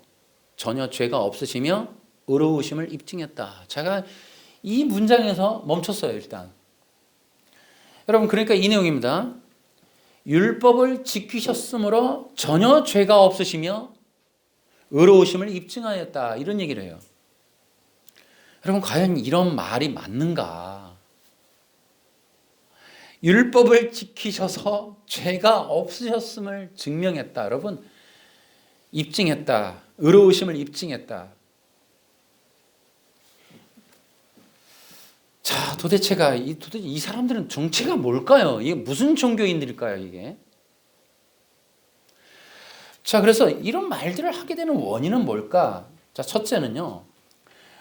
전혀 죄가 없으시며 의로우심을 입증했다. 제가 이 문장에서 멈췄어요. 일단 여러분, 그러니까 이 내용입니다. 율법을 지키셨으므로 전혀 죄가 없으시며 의로우심을 입증하였다. 이런 얘기를 해요. 여러분, 과연 이런 말이 맞는가? 율법을 지키셔서 죄가 없으셨음을 증명했다. 여러분, 입증했다. 의로우심을 입증했다. 자, 도대체 이 사람들은 정체가 뭘까요? 이게 무슨 종교인들일까요, 이게? 자, 그래서 이런 말들을 하게 되는 원인은 뭘까? 자, 첫째는요,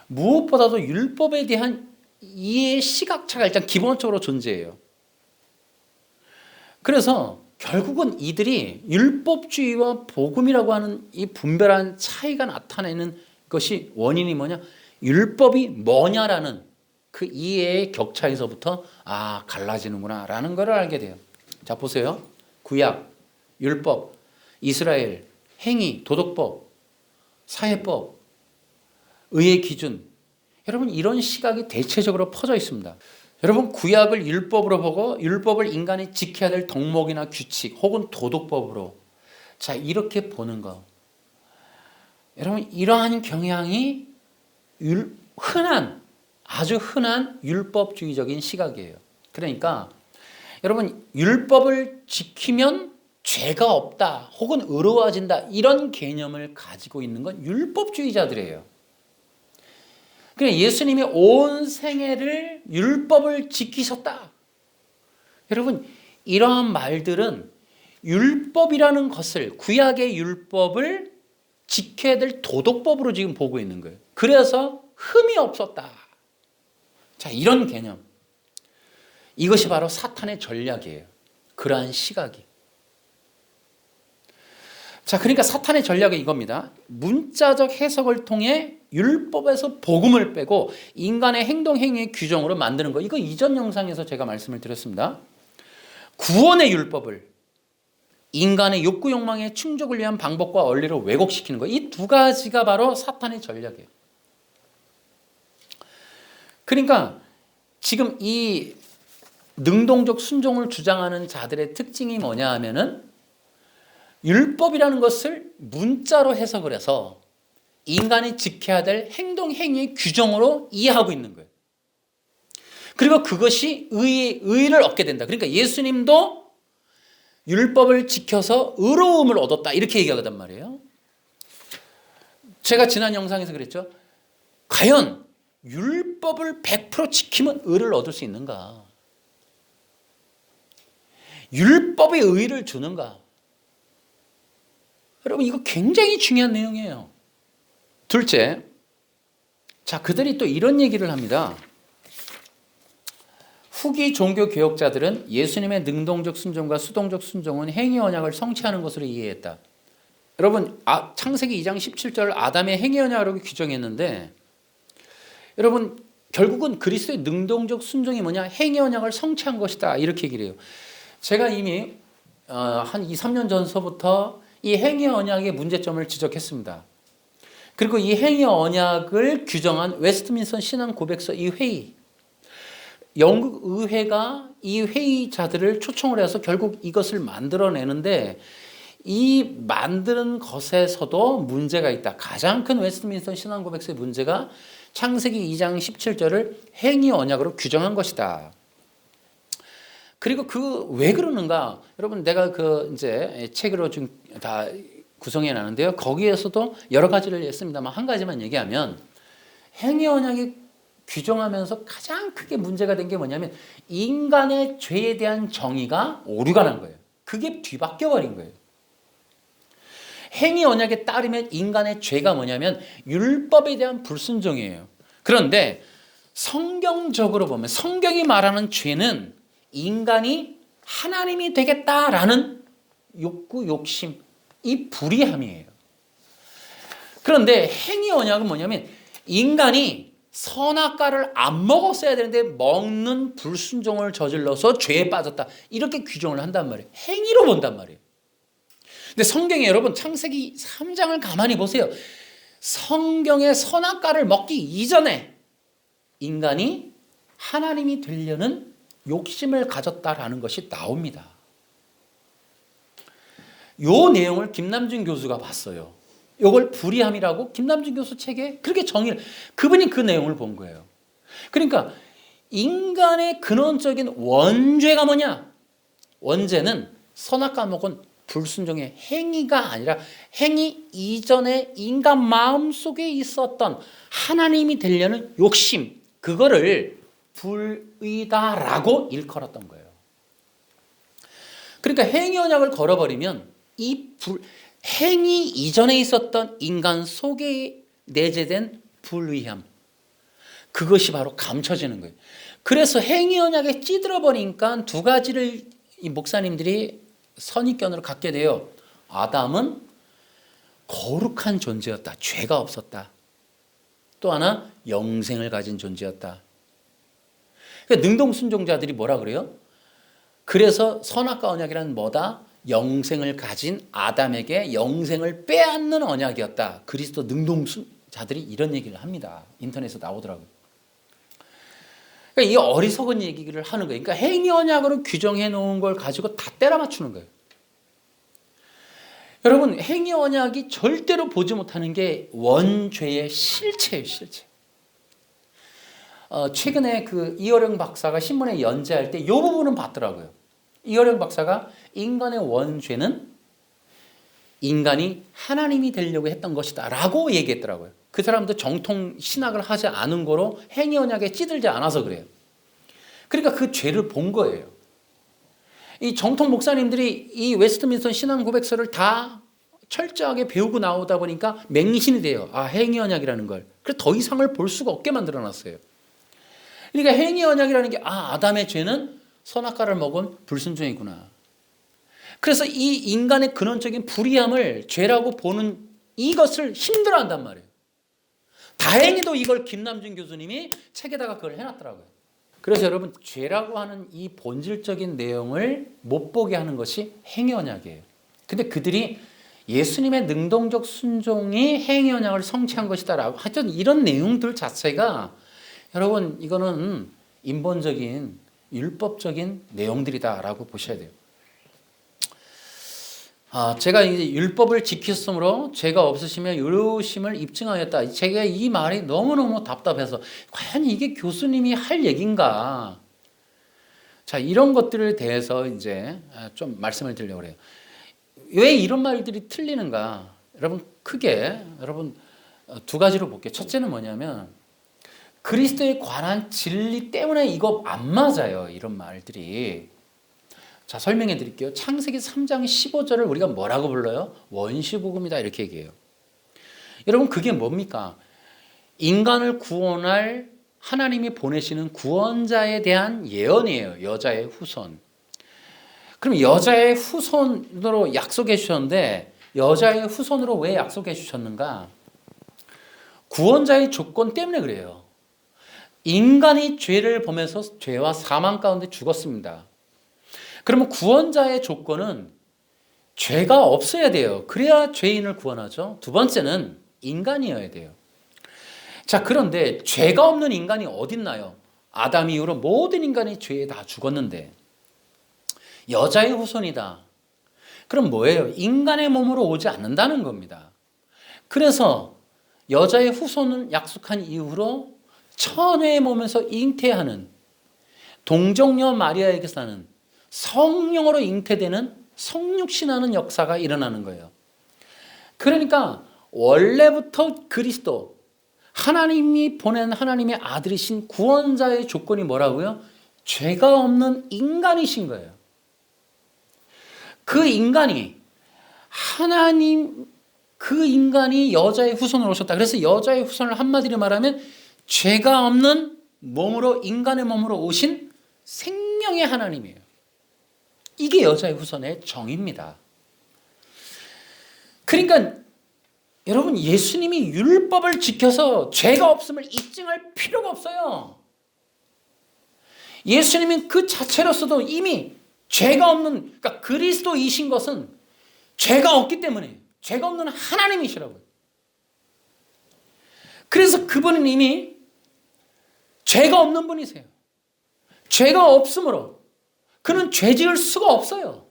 무엇보다도 율법에 대한 이해의 시각차가 일단 기본적으로 존재해요. 그래서 결국은 이들이 율법주의와 복음이라고 하는 이 분별한 차이가 나타내는 것이 원인이 뭐냐? 율법이 뭐냐라는 그 이해의 격차에서부터 갈라지는구나 라는 걸 알게 돼요. 자, 보세요. 구약, 율법, 이스라엘, 행위, 도덕법, 사회법, 의의 기준. 여러분, 이런 시각이 대체적으로 퍼져 있습니다. 여러분, 구약을 율법으로 보고 율법을 인간이 지켜야 될 덕목이나 규칙 혹은 도덕법으로, 자, 이렇게 보는 거. 여러분, 이러한 경향이 아주 흔한 율법주의적인 시각이에요. 그러니까 여러분, 율법을 지키면 죄가 없다 혹은 의로워진다, 이런 개념을 가지고 있는 건 율법주의자들이에요. 그러니까 예수님이 온 생애를 율법을 지키셨다. 여러분, 이러한 말들은 율법이라는 것을, 구약의 율법을 지켜야 될 도덕법으로 지금 보고 있는 거예요. 그래서 흠이 없었다. 자, 이런 개념. 이것이 바로 사탄의 전략이에요. 그러한 시각이. 자, 그러니까 사탄의 전략은 이겁니다. 문자적 해석을 통해 율법에서 복음을 빼고 인간의 행동 행위의 규정으로 만드는 거. 이거 이전 영상에서 제가 말씀을 드렸습니다. 구원의 율법을 인간의 욕구 욕망의 충족을 위한 방법과 원리로 왜곡시키는 거. 이 두 가지가 바로 사탄의 전략이에요. 그러니까 지금 이 능동적 순종을 주장하는 자들의 특징이 뭐냐 하면은 율법이라는 것을 문자로 해석을 해서 인간이 지켜야 될 행동 행위의 규정으로 이해하고 있는 거예요. 그리고 그것이 의를 얻게 된다. 그러니까 예수님도 율법을 지켜서 의로움을 얻었다, 이렇게 얘기하단 말이에요. 제가 지난 영상에서 그랬죠. 과연 율법을 100% 지키면 의를 얻을 수 있는가? 율법이 의를 주는가? 여러분, 이거 굉장히 중요한 내용이에요. 둘째, 자, 그들이 또 이런 얘기를 합니다. 후기 종교 개혁자들은 예수님의 능동적 순종과 수동적 순종은 행위 언약을 성취하는 것으로 이해했다. 여러분, 창세기 2장 17절 아담의 행위 언약으로 규정했는데, 여러분, 결국은 그리스도의 능동적 순종이 뭐냐? 행위 언약을 성취한 것이다, 이렇게 얘기를 해요. 제가 이미 한 2, 3년 전서부터 이 행위 언약의 문제점을 지적했습니다. 그리고 이 행위 언약을 규정한 웨스트민스터 신앙 고백서 이 회의, 영국 의회가 이 회의자들을 초청을 해서 결국 이것을 만들어내는데, 이 만드는 것에서도 문제가 있다. 가장 큰 웨스트민스터 신앙 고백서의 문제가 창세기 2장 17절을 행위 언약으로 규정한 것이다. 그리고 왜 그러는가? 여러분, 내가 이제 책으로 좀 다 구성해 놨는데요. 거기에서도 여러 가지를 했습니다만 한 가지만 얘기하면, 행위 언약이 규정하면서 가장 크게 문제가 된 게 뭐냐면 인간의 죄에 대한 정의가 오류가 난 거예요. 그게 뒤바뀌어 버린 거예요. 행위 언약에 따르면 인간의 죄가 뭐냐면 율법에 대한 불순종이에요. 그런데 성경적으로 보면 성경이 말하는 죄는 인간이 하나님이 되겠다라는 욕구, 욕심, 이 불의함이에요. 그런데 행위 언약은 뭐냐면 인간이 선악과를 안 먹었어야 되는데 먹는 불순종을 저질러서 죄에 빠졌다, 이렇게 규정을 한단 말이에요. 행위로 본단 말이에요. 근데 성경에 여러분 창세기 3장을 가만히 보세요. 성경의 선악과를 먹기 이전에 인간이 하나님이 되려는 욕심을 가졌다라는 것이 나옵니다. 요 내용을 김남준 교수가 봤어요. 요걸 불의함이라고 김남준 교수 책에 그렇게 정의를, 그분이 그 내용을 본 거예요. 그러니까 인간의 근원적인 원죄가 뭐냐? 원죄는 선악과 먹은 불순종의 행위가 아니라 행위 이전에 인간 마음속에 있었던 하나님이 되려는 욕심, 그거를 불의다라고 일컬었던 거예요. 그러니까 행위 언약을 걸어버리면 행위 이전에 있었던 인간 속에 내재된 불의함, 그것이 바로 감춰지는 거예요. 그래서 행위 언약에 찌들어버리니까 두 가지를 이 목사님들이 선입견으로 갖게 돼요. 아담은 거룩한 존재였다. 죄가 없었다. 또 하나 영생을 가진 존재였다. 그러니까 능동순종자들이 뭐라 그래요? 그래서 선악과 언약이란 뭐다? 영생을 가진 아담에게 영생을 빼앗는 언약이었다. 그리스도 능동자들이 이런 얘기를 합니다. 인터넷에 나오더라고요. 그러니까 이 어리석은 얘기를 하는 거예요. 그러니까 행위 언약으로 규정해 놓은 걸 가지고 다 때려 맞추는 거예요. 여러분, 행위 언약이 절대로 보지 못하는 게 원죄의 실체예요, 실체. 최근에 그 이어령 박사가 신문에 연재할 때 이 부분은 봤더라고요. 이어령 박사가 인간의 원죄는 인간이 하나님이 되려고 했던 것이다 라고 얘기했더라고요. 그 사람도 정통 신학을 하지 않은 거로 행위 언약에 찌들지 않아서 그래요. 그러니까 그 죄를 본 거예요. 이 정통 목사님들이 이 웨스트민스터 신앙 고백서를 다 철저하게 배우고 나오다 보니까 맹신이 돼요. 아, 행위 언약이라는 걸. 그래서 더 이상을 볼 수가 없게 만들어놨어요. 그러니까 행위 언약이라는 게 아담의 죄는 선악과를 먹은 불순종이구나. 그래서 이 인간의 근원적인 불의함을 죄라고 보는 이것을 힘들어한단 말이에요. 다행히도 이걸 김남준 교수님이 책에다가 그걸 해놨더라고요. 그래서 여러분, 죄라고 하는 이 본질적인 내용을 못 보게 하는 것이 행위 언약이에요. 근데 그들이 예수님의 능동적 순종이 행위 언약을 성취한 것이다라고 하여튼 이런 내용들 자체가 여러분, 이거는 인본적인 율법적인 내용들이다라고 보셔야 돼요. 제가 이제 율법을 지켰으므로 죄가 없으시며 의로우심을 입증하였다. 제가 이 말이 너무너무 답답해서 과연 이게 교수님이 할 얘기인가? 자, 이런 것들에 대해서 이제 좀 말씀을 드리려고 해요. 왜 이런 말들이 틀리는가? 여러분, 크게 두 가지로 볼게요. 첫째는 뭐냐면 그리스도에 관한 진리 때문에 이거 안 맞아요. 이런 말들이. 자, 설명해 드릴게요. 창세기 3장 15절을 우리가 뭐라고 불러요? 원시복음이다 이렇게 얘기해요. 여러분, 그게 뭡니까? 인간을 구원할 하나님이 보내시는 구원자에 대한 예언이에요. 여자의 후손. 그럼 여자의 후손으로 약속해 주셨는데 여자의 후손으로 왜 약속해 주셨는가? 구원자의 조건 때문에 그래요. 인간이 죄를 범해서 죄와 사망 가운데 죽었습니다. 그러면 구원자의 조건은 죄가 없어야 돼요. 그래야 죄인을 구원하죠. 두 번째는 인간이어야 돼요. 자, 그런데 죄가 없는 인간이 어딨나요? 아담 이후로 모든 인간이 죄에 다 죽었는데 여자의 후손이다. 그럼 뭐예요? 인간의 몸으로 오지 않는다는 겁니다. 그래서 여자의 후손을 약속한 이후로 천의 몸에서 잉태하는 동정녀 마리아에게 사는 성령으로 잉태되는 성육신하는 역사가 일어나는 거예요. 그러니까 원래부터 그리스도, 하나님이 보낸 하나님의 아들이신 구원자의 조건이 뭐라고요? 죄가 없는 인간이신 거예요. 그 인간이 그 인간이 여자의 후손으로 오셨다. 그래서 여자의 후손을 한마디로 말하면 죄가 없는 몸으로, 인간의 몸으로 오신 생명의 하나님이에요. 이게 여자의 후손의 정의입니다. 그러니까 여러분, 예수님이 율법을 지켜서 죄가 없음을 입증할 필요가 없어요. 예수님은 그 자체로서도 이미 죄가 없는, 그러니까 그리스도이신 것은 죄가 없기 때문에 죄가 없는 하나님이시라고요. 그래서 그분은 이미 죄가 없는 분이세요. 죄가 없으므로 그는 죄 지을 수가 없어요.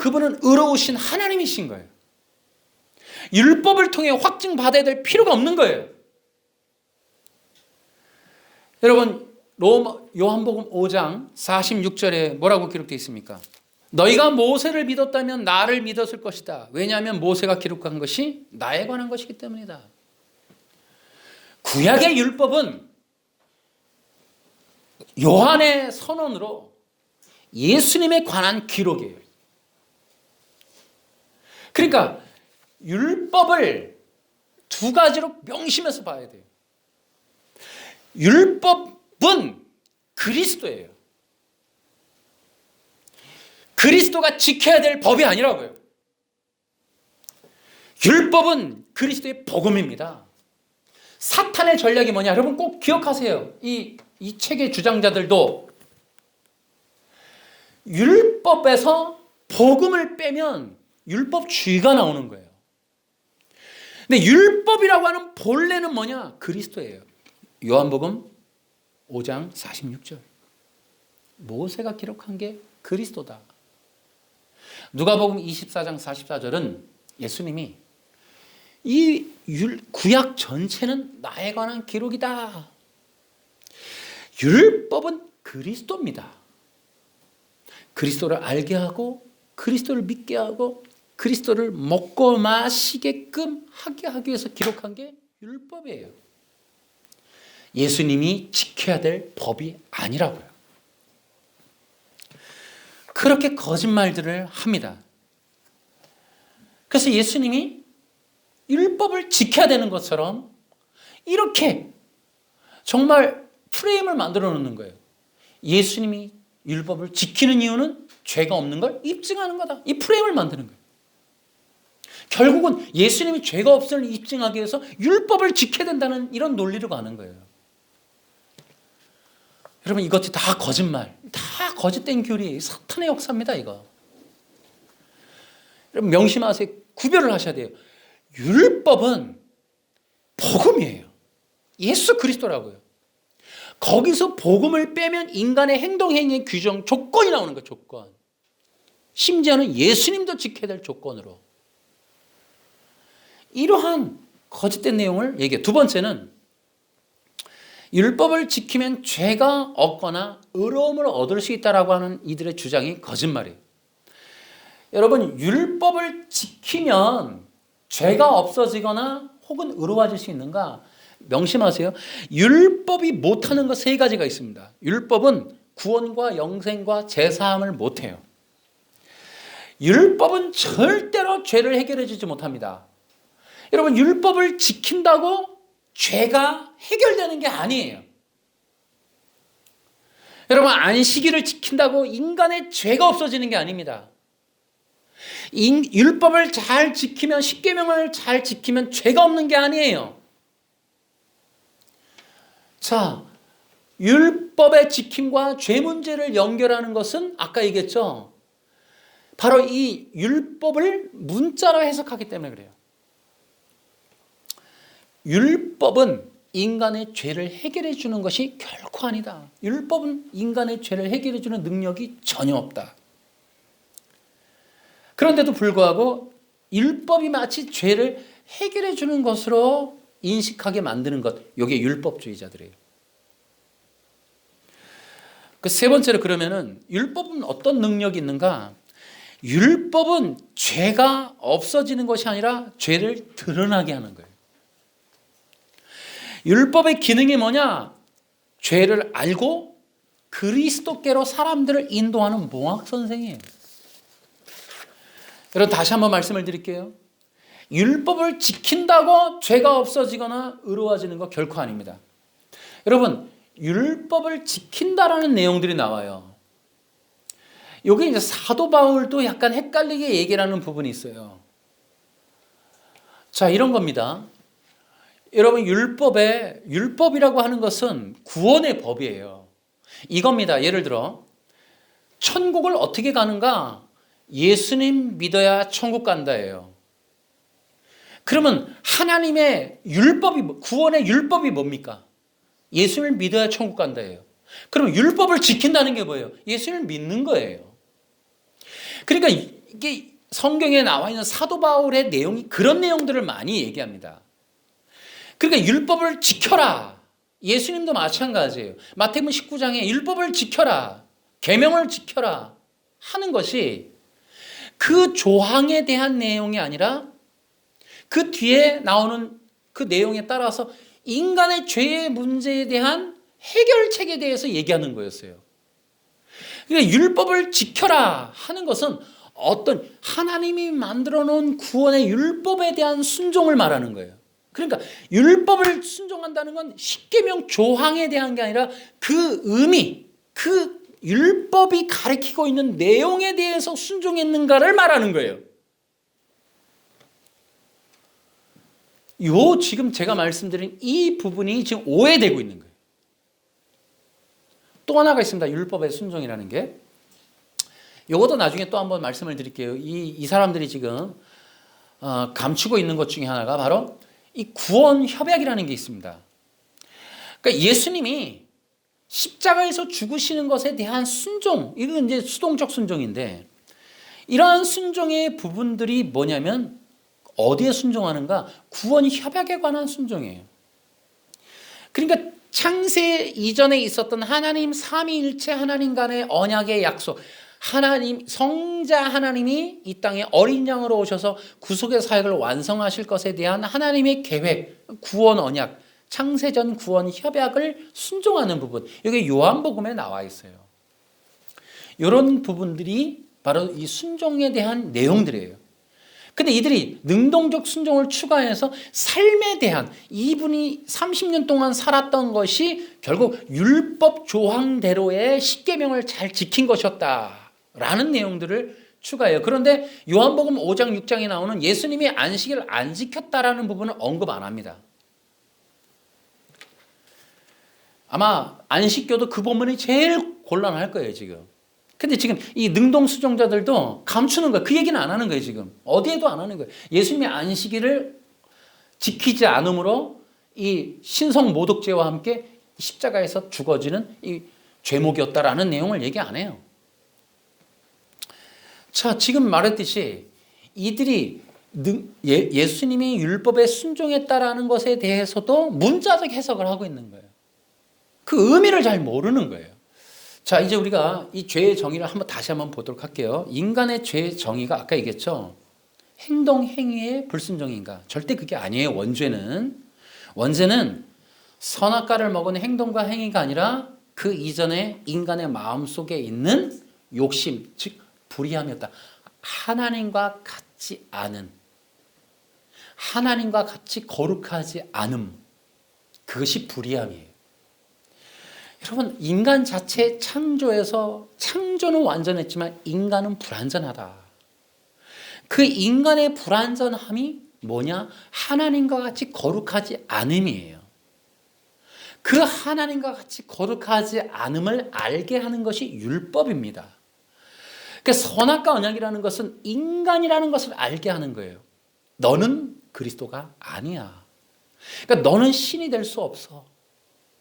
그분은 의로우신 하나님이신 거예요. 율법을 통해 확증받아야 될 필요가 없는 거예요. 여러분, 요한복음 5장 46절에 뭐라고 기록되어 있습니까? 너희가 모세를 믿었다면 나를 믿었을 것이다. 왜냐하면 모세가 기록한 것이 나에 관한 것이기 때문이다. 구약의 율법은 요한의 선언으로 예수님에 관한 기록이에요. 그러니까 율법을 두 가지로 명심해서 봐야 돼요. 율법은 그리스도예요. 그리스도가 지켜야 될 법이 아니라고요. 율법은 그리스도의 복음입니다. 사탄의 전략이 뭐냐? 여러분 꼭 기억하세요. 이 책의 주장자들도 율법에서 복음을 빼면 율법주의가 나오는 거예요. 근데 율법이라고 하는 본래는 뭐냐? 그리스도예요. 요한복음 5장 46절. 모세가 기록한 게 그리스도다. 누가복음 24장 44절은 예수님이 이 구약 전체는 나에 관한 기록이다. 율법은 그리스도입니다. 그리스도를 알게 하고 그리스도를 믿게 하고 그리스도를 먹고 마시게끔 하게 하기 위해서 기록한 게 율법이에요. 예수님이 지켜야 될 법이 아니라고요. 그렇게 거짓말들을 합니다. 그래서 예수님이 율법을 지켜야 되는 것처럼 이렇게 정말 프레임을 만들어 놓는 거예요. 예수님이 율법을 지키는 이유는 죄가 없는 걸 입증하는 거다. 이 프레임을 만드는 거예요. 결국은 예수님이 죄가 없음을 입증하기 위해서 율법을 지켜야 된다는 이런 논리로 가는 거예요. 여러분 이것이 다 거짓말, 다 거짓된 교리, 사탄의 역사입니다. 이거. 여러분 명심하세요. 구별을 하셔야 돼요. 율법은 복음이에요. 예수 그리스도라고요. 거기서 복음을 빼면 인간의 행동, 행위의 규정, 조건이 나오는 거예요. 조건. 심지어는 예수님도 지켜야 될 조건으로. 이러한 거짓된 내용을 얘기해요. 두 번째는 율법을 지키면 죄가 없거나 의로움을 얻을 수 있다라고 하는 이들의 주장이 거짓말이에요. 여러분 율법을 지키면 죄가 없어지거나 혹은 의로워질 수 있는가? 명심하세요. 율법이 못하는 것 세 가지가 있습니다. 율법은 구원과 영생과 제사함을 못해요. 율법은 절대로 죄를 해결해 주지 못합니다. 여러분 율법을 지킨다고 죄가 해결되는 게 아니에요. 여러분 안식일을 지킨다고 인간의 죄가 없어지는 게 아닙니다. 율법을 잘 지키면 십계명을 잘 지키면 죄가 없는 게 아니에요. 자, 율법의 지킴과 죄 문제를 연결하는 것은 아까 얘기했죠. 바로 이 율법을 문자로 해석하기 때문에 그래요. 율법은 인간의 죄를 해결해 주는 것이 결코 아니다. 율법은 인간의 죄를 해결해 주는 능력이 전혀 없다. 그런데도 불구하고 율법이 마치 죄를 해결해 주는 것으로 인식하게 만드는 것, 이게 율법주의자들이에요. 그 세 번째로 그러면은 율법은 어떤 능력이 있는가? 율법은 죄가 없어지는 것이 아니라 죄를 드러나게 하는 거예요. 율법의 기능이 뭐냐? 죄를 알고 그리스도께로 사람들을 인도하는 몽학 선생이에요. 여러분 다시 한번 말씀을 드릴게요. 율법을 지킨다고 죄가 없어지거나 의로워지는 거 결코 아닙니다. 여러분 율법을 지킨다라는 내용들이 나와요. 여기 이제 사도 바울도 약간 헷갈리게 얘기를 하는 부분이 있어요. 자, 이런 겁니다. 여러분 율법이라고 하는 것은 구원의 법이에요. 이겁니다. 예를 들어 천국을 어떻게 가는가? 예수님 믿어야 천국 간다예요. 그러면 하나님의 구원의 율법이 뭡니까? 예수님을 믿어야 천국 간다예요. 그럼 율법을 지킨다는 게 뭐예요? 예수님을 믿는 거예요. 그러니까 이게 성경에 나와 있는 사도 바울의 내용이 그런 내용들을 많이 얘기합니다. 그러니까 율법을 지켜라. 예수님도 마찬가지예요. 마태복음 19장에 율법을 지켜라. 계명을 지켜라 하는 것이 그 조항에 대한 내용이 아니라 그 뒤에 나오는 그 내용에 따라서 인간의 죄의 문제에 대한 해결책에 대해서 얘기하는 거였어요. 그러니까 율법을 지켜라 하는 것은 어떤 하나님이 만들어 놓은 구원의 율법에 대한 순종을 말하는 거예요. 그러니까 율법을 순종한다는 건 십계명 조항에 대한 게 아니라 그 의미, 그 율법이 가리키고 있는 내용에 대해서 순종했는가를 말하는 거예요. 지금 제가 말씀드린 이 부분이 지금 오해되고 있는 거예요. 또 하나가 있습니다. 율법의 순종이라는 게. 이것도 나중에 또 한번 말씀을 드릴게요. 이 사람들이 지금 감추고 있는 것 중에 하나가 바로 이 구원 협약이라는 게 있습니다. 그러니까 예수님이 십자가에서 죽으시는 것에 대한 순종, 이건 이제 수동적 순종인데, 이러한 순종의 부분들이 뭐냐면 어디에 순종하는가? 구원 협약에 관한 순종이에요. 그러니까 창세 이전에 있었던 하나님 삼위일체 하나님 간의 언약의 약속, 하나님 성자 하나님이 이 땅에 어린 양으로 오셔서 구속의 사역을 완성하실 것에 대한 하나님의 계획, 구원 언약, 창세전 구원 협약을 순종하는 부분, 여기 요한복음에 나와 있어요. 이런 부분들이 바로 이 순종에 대한 내용들이에요. 근데 이들이 능동적 순종을 추가해서 삶에 대한, 이분이 30년 동안 살았던 것이 결국 율법 조항대로의 십계명을 잘 지킨 것이었다라는 내용들을 추가해요. 그런데 요한복음 5장 6장에 나오는 예수님이 안식일을 안 지켰다라는 부분은 언급 안 합니다. 아마 안식교도 그 부분이 제일 곤란할 거예요, 지금. 근데 지금 이 능동수종자들도 감추는 거예요. 그 얘기는 안 하는 거예요, 지금. 어디에도 안 하는 거예요. 예수님의 안식일을 지키지 않으므로 이 신성 모독죄와 함께 십자가에서 죽어지는 이 죄목이었다라는 내용을 얘기 안 해요. 자, 지금 말했듯이 이들이 예수님이 율법에 순종했다라는 것에 대해서도 문자적 해석을 하고 있는 거예요. 그 의미를 잘 모르는 거예요. 자, 이제 우리가 이 죄의 정의를 다시 한번 보도록 할게요. 인간의 죄의 정의가 아까 얘기했죠. 행동, 행위의 불순종인가? 절대 그게 아니에요. 원죄는 선악과를 먹은 행동과 행위가 아니라 그 이전에 인간의 마음속에 있는 욕심, 즉 불의함이었다. 하나님과 같지 않은, 하나님과 같이 거룩하지 않음, 그것이 불의함이에요. 여러분, 인간 자체 창조는 완전했지만 인간은 불완전하다. 그 인간의 불완전함이 뭐냐? 하나님과 같이 거룩하지 않음이에요. 그 하나님과 같이 거룩하지 않음을 알게 하는 것이 율법입니다. 그러니까 선악과 언약이라는 것은 인간이라는 것을 알게 하는 거예요. 너는 그리스도가 아니야. 그러니까 너는 신이 될 수 없어.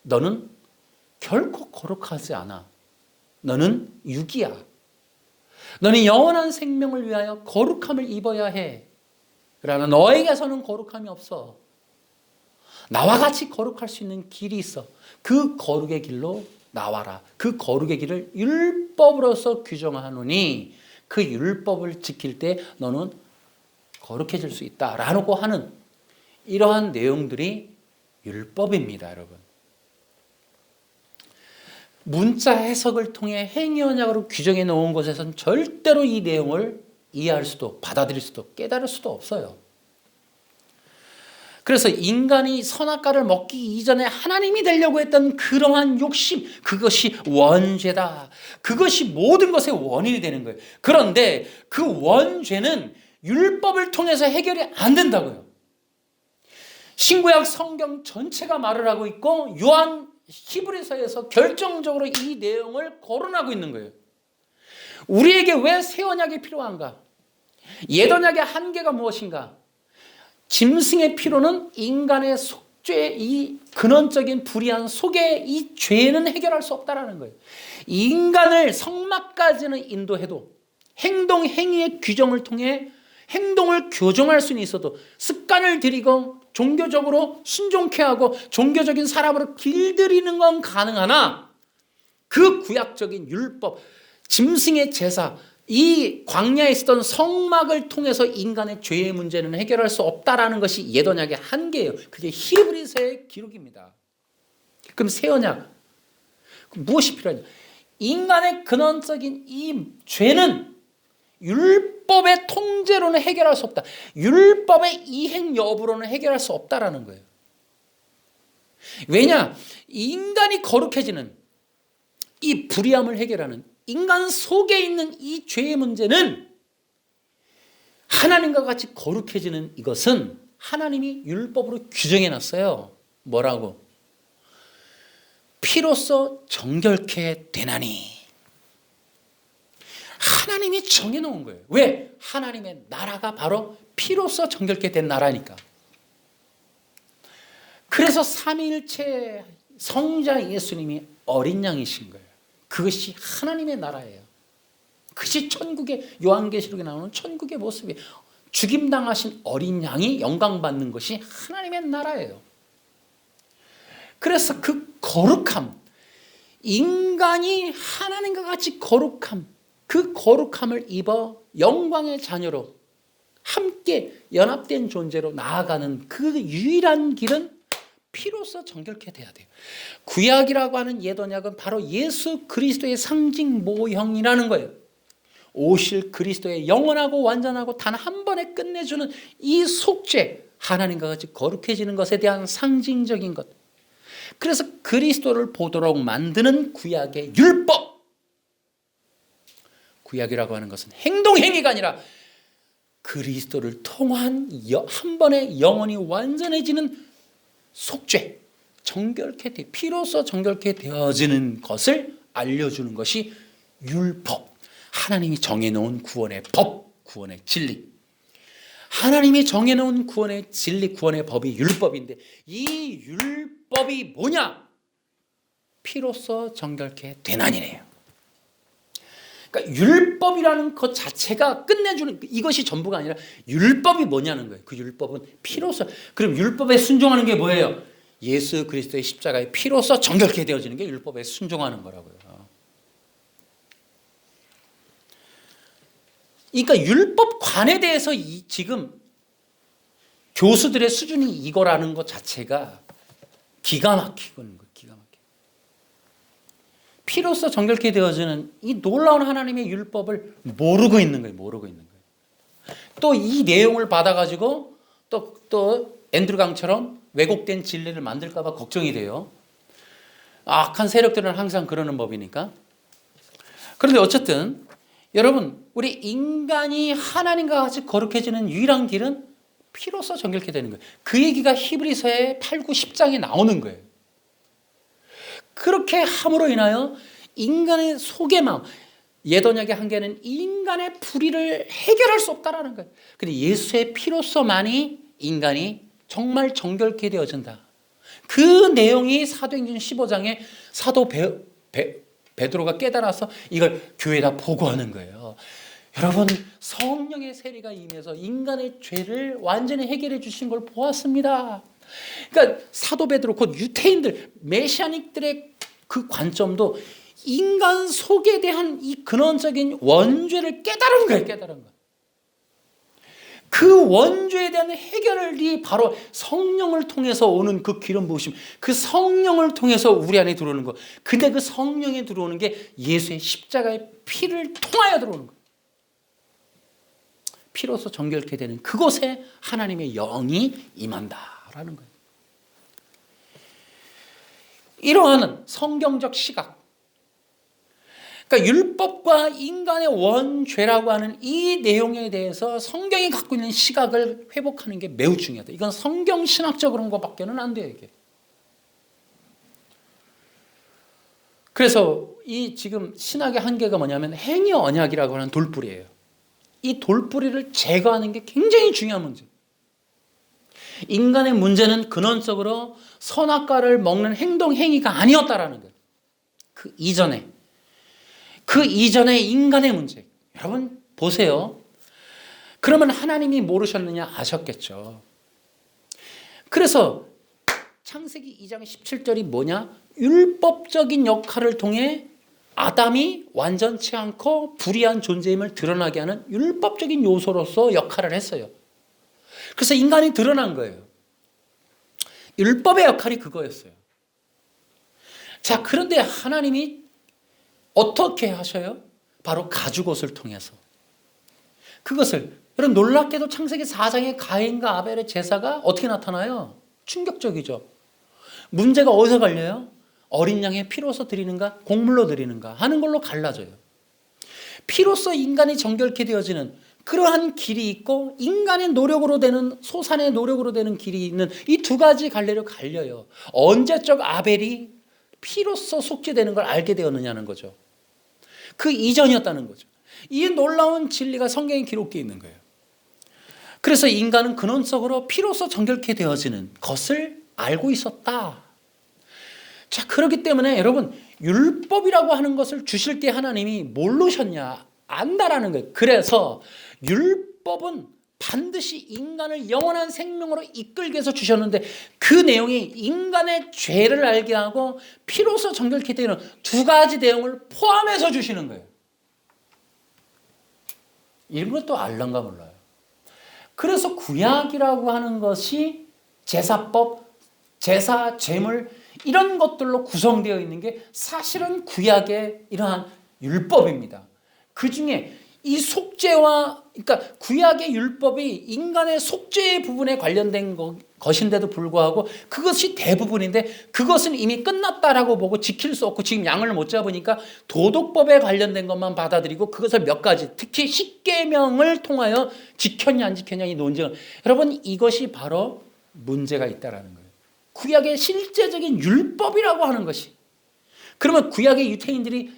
너는 결코 거룩하지 않아. 너는 육이야. 너는 영원한 생명을 위하여 거룩함을 입어야 해. 그러나 너에게서는 거룩함이 없어. 나와 같이 거룩할 수 있는 길이 있어. 그 거룩의 길로 나와라. 그 거룩의 길을 율법으로서 규정하노니 그 율법을 지킬 때 너는 거룩해질 수 있다라고 하는 이러한 내용들이 율법입니다, 여러분. 문자 해석을 통해 행위 언약으로 규정해 놓은 것에선 절대로 이 내용을 이해할 수도 받아들일 수도 깨달을 수도 없어요. 그래서 인간이 선악과를 먹기 이전에 하나님이 되려고 했던 그러한 욕심, 그것이 원죄다. 그것이 모든 것의 원인이 되는 거예요. 그런데 그 원죄는 율법을 통해서 해결이 안 된다고요. 신구약 성경 전체가 말을 하고 있고 요한 히브리서에서 결정적으로 이 내용을 거론하고 있는 거예요. 우리에게 왜 새 언약이 필요한가? 옛 언약의 한계가 무엇인가? 짐승의 피로는 인간의 속죄, 이 근원적인 불의한 속의 이 죄는 해결할 수 없다라는 거예요. 인간을 성막까지는 인도해도 행동, 행위의 규정을 통해 행동을 교정할 수는 있어도 습관을 들이고 종교적으로 순종케 하고 종교적인 사람으로 길들이는 건 가능하나 그 구약적인 율법, 짐승의 제사, 이 광야에 있었던 성막을 통해서 인간의 죄의 문제는 해결할 수 없다라는 것이 옛언약의 한계예요. 그게 히브리서의 기록입니다. 그럼 새 언약 무엇이 필요하냐? 인간의 근원적인 이 죄는 율법의 통제로는 해결할 수 없다. 율법의 이행 여부로는 해결할 수 없다라는 거예요. 왜냐? 인간이 거룩해지는 이 불의함을 해결하는 인간 속에 있는 이 죄의 문제는 하나님과 같이 거룩해지는 이것은 하나님이 율법으로 규정해 놨어요. 뭐라고? 피로써 정결케 되나니. 하나님이 정해놓은 거예요. 왜? 하나님의 나라가 바로 피로써 정결케 된 나라니까. 그래서 삼위일체 성자 예수님이 어린 양이신 거예요. 그것이 하나님의 나라예요. 그것이 천국의 요한계시록에 나오는 천국의 모습이에요. 죽임당하신 어린 양이 영광받는 것이 하나님의 나라예요. 그래서 그 거룩함, 인간이 하나님과 같이 거룩함, 그 거룩함을 입어 영광의 자녀로 함께 연합된 존재로 나아가는 그 유일한 길은 피로써 정결케 돼야 돼요. 구약이라고 하는 옛 언약은 바로 예수 그리스도의 상징 모형이라는 거예요. 오실 그리스도의 영원하고 완전하고 단 한 번에 끝내주는 이 속죄, 하나님과 같이 거룩해지는 것에 대한 상징적인 것. 그래서 그리스도를 보도록 만드는 구약의 율법. 구약이라고 하는 것은 행동 행위가 아니라 그리스도를 통한 한 번에 영원히 완전해지는 속죄, 정결케 돼 피로써 정결케 되어지는 것을 알려주는 것이 율법. 하나님이 정해놓은 구원의 법, 구원의 진리. 하나님이 정해놓은 구원의 진리, 구원의 법이 율법인데 이 율법이 뭐냐? 피로써 정결케 되나니래요. 그러니까 율법이라는 것 자체가 끝내주는 이것이 전부가 아니라 율법이 뭐냐는 거예요. 그 율법은 피로써. 그럼 율법에 순종하는 게 뭐예요? 예수 그리스도의 십자가의 피로써 정결케 되어지는 게 율법에 순종하는 거라고요. 그러니까 율법관에 대해서 지금 교수들의 수준이 이거라는 것 자체가 기가 막히는 거예요. 기가 막혀. 피로써 정결케 되어지는 이 놀라운 하나님의 율법을 모르고 있는 거예요. 모르고 있는 거예요. 또 이 내용을 받아가지고 또 앤드류 강처럼 왜곡된 진리를 만들까 봐 걱정이 돼요. 악한 세력들은 항상 그러는 법이니까. 그런데 어쨌든 여러분, 우리 인간이 하나님과 같이 거룩해지는 유일한 길은 피로써 정결케 되는 거예요. 그 얘기가 히브리서의 8, 9, 10장에 나오는 거예요. 그렇게 함으로 인하여 인간의 속의 마음, 옛 언약의 한계는 인간의 불의를 해결할 수 없다라는 거예요. 근데 예수의 피로서만이 인간이 정말 정결케 되어진다. 그 내용이 사도행전 15장에 사도 베드로가 깨달아서 이걸 교회에다 보고하는 거예요. 여러분, 성령의 세례가 임해서 인간의 죄를 완전히 해결해 주신 걸 보았습니다. 그러니까 사도 베드로 곧 유태인들, 메시아닉들의 그 관점도 인간 속에 대한 이 근원적인 원죄를 깨달은 거예요. 깨달은 거. 그 원죄에 대한 해결이 바로 성령을 통해서 오는 그 기름 부으심, 그 성령을 통해서 우리 안에 들어오는 거. 근데 그 성령에 들어오는 게 예수의 십자가의 피를 통하여 들어오는 거. 피로서 정결케 되는 그곳에 하나님의 영이 임한다라는 거예요. 이러한 성경적 시각, 그러니까 율법과 인간의 원죄라고 하는 이 내용에 대해서 성경이 갖고 있는 시각을 회복하는 게 매우 중요하다. 이건 성경 신학적으로 것밖에는 안 돼요, 이게. 그래서 이 지금 신학의 한계가 뭐냐면 행위 언약이라고 하는 돌뿌리예요. 이 돌뿌리를 제거하는 게 굉장히 중요한 문제. 인간의 문제는 근원적으로 선악과를 먹는 행동 행위가 아니었다라는 거예요. 그 이전에 인간의 문제. 여러분, 보세요. 그러면 하나님이 모르셨느냐? 아셨겠죠. 그래서 창세기 2장 17절이 뭐냐? 율법적인 역할을 통해 아담이 완전치 않고 불의한 존재임을 드러나게 하는 율법적인 요소로서 역할을 했어요. 그래서 인간이 드러난 거예요. 율법의 역할이 그거였어요. 자, 그런데 하나님이 어떻게 하셔요? 바로 가죽옷을 통해서. 그것을, 여러분 놀랍게도 창세기 4장의 가인과 아벨의 제사가 어떻게 나타나요? 충격적이죠. 문제가 어디서 갈려요? 어린 양의 피로서 드리는가 곡물로 드리는가 하는 걸로 갈라져요. 피로서 인간이 정결케 되어지는 그러한 길이 있고 인간의 노력으로 되는 소산의 노력으로 되는 길이 있는 이 두 가지 갈래로 갈려요. 언제적 아벨이 피로서 속죄되는 걸 알게 되었느냐는 거죠. 그 이전이었다는 거죠. 이 놀라운 진리가 성경에 기록되어 있는 거예요. 그래서 인간은 근원적으로 피로서 정결케 되어지는 것을 알고 있었다. 자, 그렇기 때문에 여러분 율법이라고 하는 것을 주실 때 하나님이 모르셨냐? 안다라는 거예요. 그래서 율법은 반드시 인간을 영원한 생명으로 이끌기 위해서 주셨는데 그 내용이 인간의 죄를 알게 하고 피로서 정결케 되는 두 가지 내용을 포함해서 주시는 거예요. 이런 것도 알란가 몰라요. 그래서 구약이라고 하는 것이 제사법, 제사, 제물 이런 것들로 구성되어 있는 게 사실은 구약의 이러한 율법입니다. 그 중에 이 속죄와, 그러니까 구약의 율법이 인간의 속죄의 부분에 관련된 것인데도 불구하고 그것이 대부분인데 그것은 이미 끝났다라고 보고 지킬 수 없고 지금 양을 못 잡으니까 도덕법에 관련된 것만 받아들이고 그것을 몇 가지 특히 십계명을 통하여 지켰냐 안 지켰냐 이 논쟁을, 여러분 이것이 바로 문제가 있다라는 거예요. 구약의 실제적인 율법이라고 하는 것이. 그러면 구약의 유태인들이,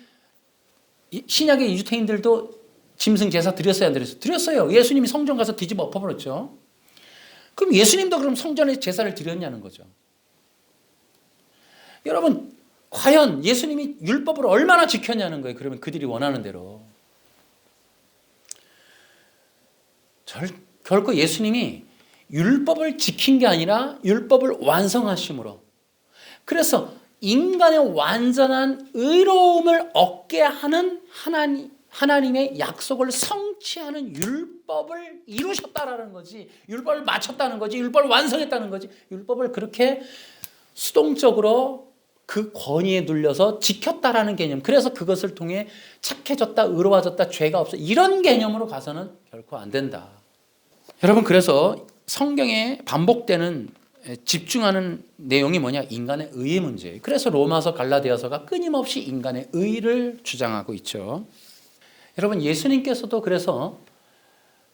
신약의 유태인들도 짐승 제사 드렸어요, 안 드렸어요? 드렸어요. 예수님이 성전 가서 뒤집어 엎어버렸죠. 그럼 예수님도 그럼 성전에 제사를 드렸냐는 거죠. 여러분 과연 예수님이 율법을 얼마나 지켰냐는 거예요. 그러면 그들이 원하는 대로. 결코 예수님이 율법을 지킨 게 아니라 율법을 완성하심으로, 그래서 인간의 완전한 의로움을 얻게 하는 하나님의 약속을 성취하는 율법을 이루셨다라는 거지, 율법을 마쳤다는 거지, 율법을 완성했다는 거지, 율법을 그렇게 수동적으로 그 권위에 눌려서 지켰다라는 개념, 그래서 그것을 통해 착해졌다, 의로워졌다, 죄가 없어, 이런 개념으로 가서는 결코 안 된다. 여러분 그래서 성경에 반복되는 집중하는 내용이 뭐냐? 인간의 의의 문제예요. 그래서 로마서 갈라디아서가 끊임없이 인간의 의를 주장하고 있죠. 여러분 예수님께서도 그래서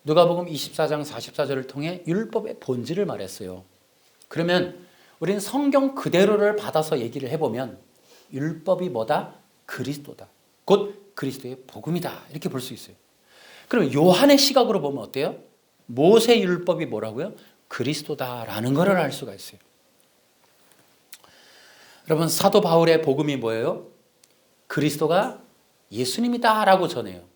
누가복음 24장 44절을 통해 율법의 본질을 말했어요. 그러면 우리는 성경 그대로를 받아서 얘기를 해보면 율법이 뭐다? 그리스도다. 곧 그리스도의 복음이다. 이렇게 볼 수 있어요. 그럼 요한의 시각으로 보면 어때요? 모세 율법이 뭐라고요? 그리스도다라는 것을 알 수가 있어요. 여러분 사도 바울의 복음이 뭐예요? 그리스도가 예수님이다라고 전해요.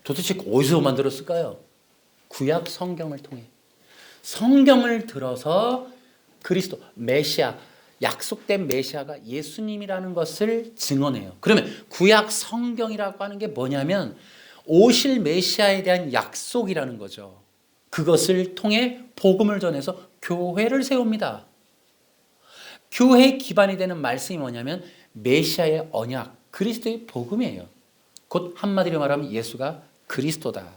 도대체 어디서 만들었을까요? 구약 성경을 통해. 성경을 들어서 그리스도, 메시아, 약속된 메시아가 예수님이라는 것을 증언해요. 그러면 구약 성경이라고 하는 게 뭐냐면 오실 메시아에 대한 약속이라는 거죠. 그것을 통해 복음을 전해서 교회를 세웁니다. 교회의 기반이 되는 말씀이 뭐냐면 메시아의 언약, 그리스도의 복음이에요. 곧 한마디로 말하면 예수가 그리스도다.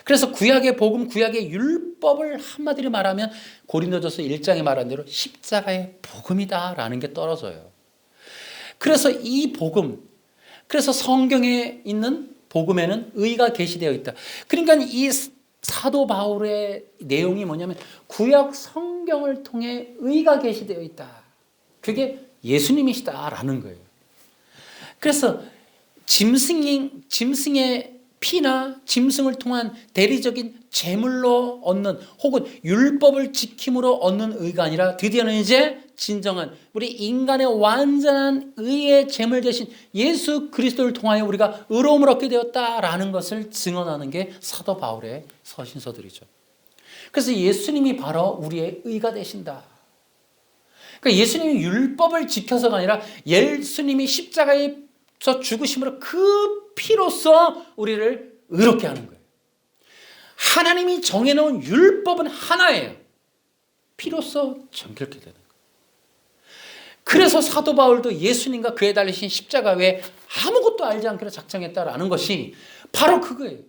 그래서 구약의 복음, 구약의 율법을 한마디로 말하면 고린도전서 1장에 말한 대로 십자가의 복음이다라는 게 떨어져요. 그래서 이 복음, 그래서 성경에 있는 복음에는 의가 계시되어 있다. 그러니까 이 사도 바울의 내용이 뭐냐면 구약 성경을 통해 의가 계시되어 있다. 그게 예수님이시다라는 거예요. 그래서 짐승의 피나 짐승을 통한 대리적인 제물로 얻는 혹은 율법을 지킴으로 얻는 의가 아니라 드디어는 이제 진정한 우리 인간의 완전한 의의 제물 대신 예수 그리스도를 통하여 우리가 의로움을 얻게 되었다라는 것을 증언하는 게 사도 바울의 서신서들이죠. 그래서 예수님이 바로 우리의 의가 되신다. 그러니까 예수님이 율법을 지켜서가 아니라 예수님이 십자가에서 죽으심으로 그 피로써 우리를 의롭게 하는 거예요. 하나님이 정해놓은 율법은 하나예요. 피로써 정결케 되는 거예요. 그래서 사도 바울도 예수님과 그에 달리신 십자가 외에 아무것도 알지 않기로 작정했다라는 것이 바로 그거예요.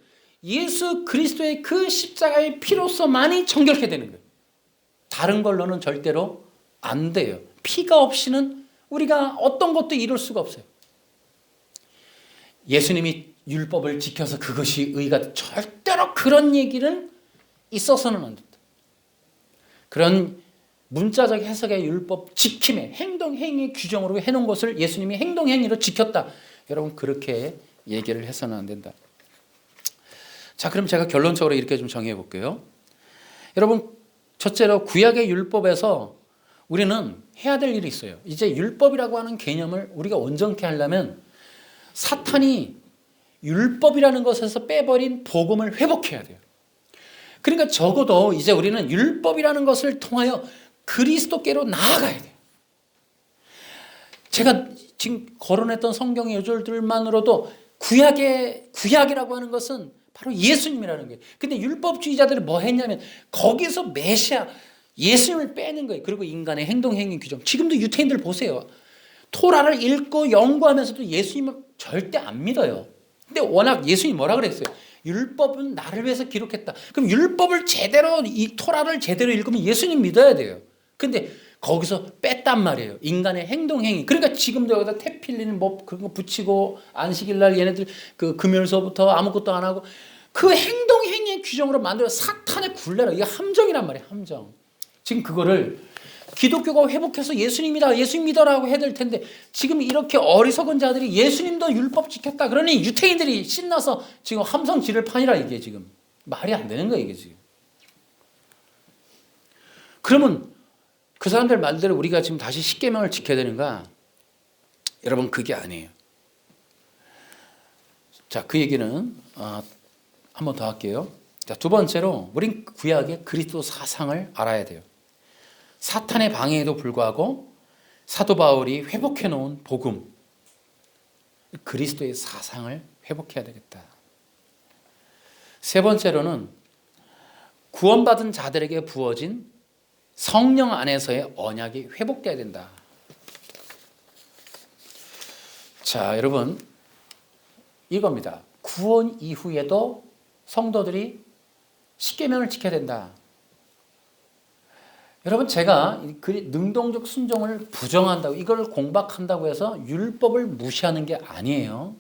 예수 그리스도의 그 십자가의 피로써만이 정결케 되는 거예요. 다른 걸로는 절대로 안 돼요. 피가 없이는 우리가 어떤 것도 이룰 수가 없어요. 예수님이 율법을 지켜서 그것이 의가 절대로 그런 얘기는 있어서는 안 된다. 그런 문자적 해석의 율법 지킴의 행동 행위 규정으로 해놓은 것을 예수님이 행동 행위로 지켰다. 여러분 그렇게 얘기를 해서는 안 된다. 자, 그럼 제가 결론적으로 이렇게 좀 정해 볼게요. 여러분, 첫째로 구약의 율법에서 우리는 해야 될 일이 있어요. 이제 율법이라고 하는 개념을 우리가 온전케 하려면 사탄이 율법이라는 것에서 빼버린 복음을 회복해야 돼요. 그러니까 적어도 이제 우리는 율법이라는 것을 통하여 그리스도께로 나아가야 돼요. 제가 지금 거론했던 성경의 요절들만으로도 구약이라고 하는 것은 바로 예수님이라는 거예요. 근데 율법주의자들은 뭐 했냐면 거기서 메시아 예수님을 빼는 거예요. 그리고 인간의 행동 행위 규정. 지금도 유태인들 보세요. 토라를 읽고 연구하면서도 예수님을 절대 안 믿어요. 근데 워낙 예수님이 뭐라 그랬어요? 율법은 나를 위해서 기록했다. 그럼 율법을 제대로 이 토라를 제대로 읽으면 예수님 믿어야 돼요. 근데 거기서 뺐단 말이에요. 인간의 행동 행위. 그러니까 지금도 여기다 태필린 뭐 그거 붙이고 안식일 날 얘네들 그 금요일서부터 아무것도 안 하고 그 행동 행위의 규정으로 만들어 사탄의 굴레라. 이게 함정이란 말이에요. 함정. 지금 그거를 기독교가 회복해서 예수님이다, 예수님 믿어라고 해야 될 텐데 지금 이렇게 어리석은 자들이 예수님도 율법 지켰다. 그러니 유태인들이 신나서 지금 함성 지를 판이라 이게 지금 말이 안 되는 거예요. 이게 지금. 그러면 그 사람들 말대로 우리가 지금 다시 십계명을 지켜야 되는가? 여러분 그게 아니에요. 자, 그 얘기는 한 번 더 할게요. 자, 두 번째로 우린 구약의 그리스도 사상을 알아야 돼요. 사탄의 방해에도 불구하고 사도 바울이 회복해 놓은 복음, 그리스도의 사상을 회복해야 되겠다. 세 번째로는 구원받은 자들에게 부어진 성령 안에서의 언약이 회복돼야 된다. 자, 여러분 이겁니다. 구원 이후에도 성도들이 십계명을 지켜야 된다. 여러분 제가 능동적 순종을 부정한다고 이걸 공박한다고 해서 율법을 무시하는 게 아니에요.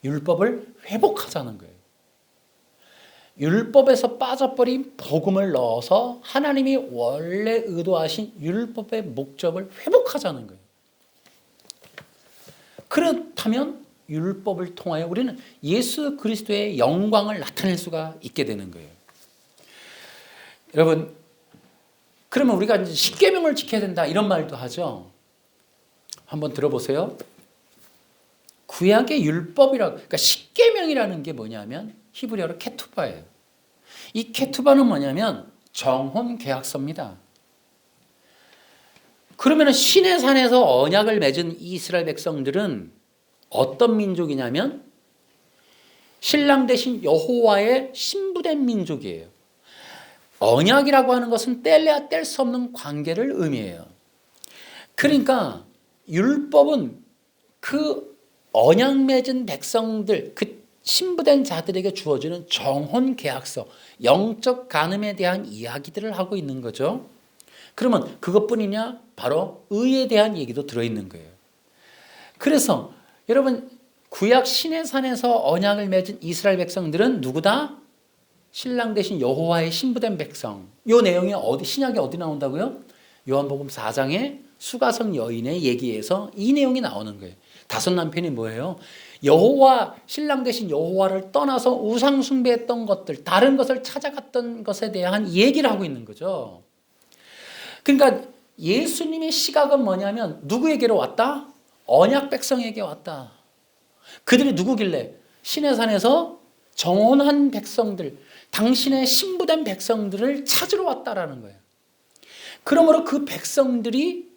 율법을 회복하자는 거예요. 율법에서 빠져버린 복음을 넣어서 하나님이 원래 의도하신 율법의 목적을 회복하자는 거예요. 그렇다면 율법을 통하여 우리는 예수 그리스도의 영광을 나타낼 수가 있게 되는 거예요. 여러분 그러면 우리가 이제 십계명을 지켜야 된다 이런 말도 하죠. 한번 들어보세요. 구약의 율법이라고, 그러니까 십계명이라는 게 뭐냐면 히브리어로 케투바예요. 이 케투바는 뭐냐면 정혼 계약서입니다. 그러면 시내 산에서 언약을 맺은 이스라엘 백성들은 어떤 민족이냐면 신랑 대신 여호와의 신부된 민족이에요. 언약이라고 하는 것은 뗄래야 뗄 수 없는 관계를 의미해요. 그러니까 율법은 그 언약 맺은 백성들, 그 신부된 자들에게 주어지는 정혼 계약서, 영적 간음에 대한 이야기들을 하고 있는 거죠. 그러면 그것뿐이냐? 바로 의에 대한 얘기도 들어있는 거예요. 그래서 여러분 구약 시내산에서 언약을 맺은 이스라엘 백성들은 누구다? 신랑 대신 여호와의 신부된 백성. 이 내용이 신약에 어디 나온다고요? 요한복음 4장에 수가성 여인의 얘기에서 이 내용이 나오는 거예요. 다섯 남편이 뭐예요? 여호와, 신랑 대신 여호와를 떠나서 우상 숭배했던 것들, 다른 것을 찾아갔던 것에 대한 얘기를 하고 있는 거죠. 그러니까 예수님의 시각은 뭐냐면 누구에게로 왔다? 언약 백성에게 왔다. 그들이 누구길래? 시내산에서 정혼한 백성들, 당신의 신부된 백성들을 찾으러 왔다라는 거예요. 그러므로 그 백성들이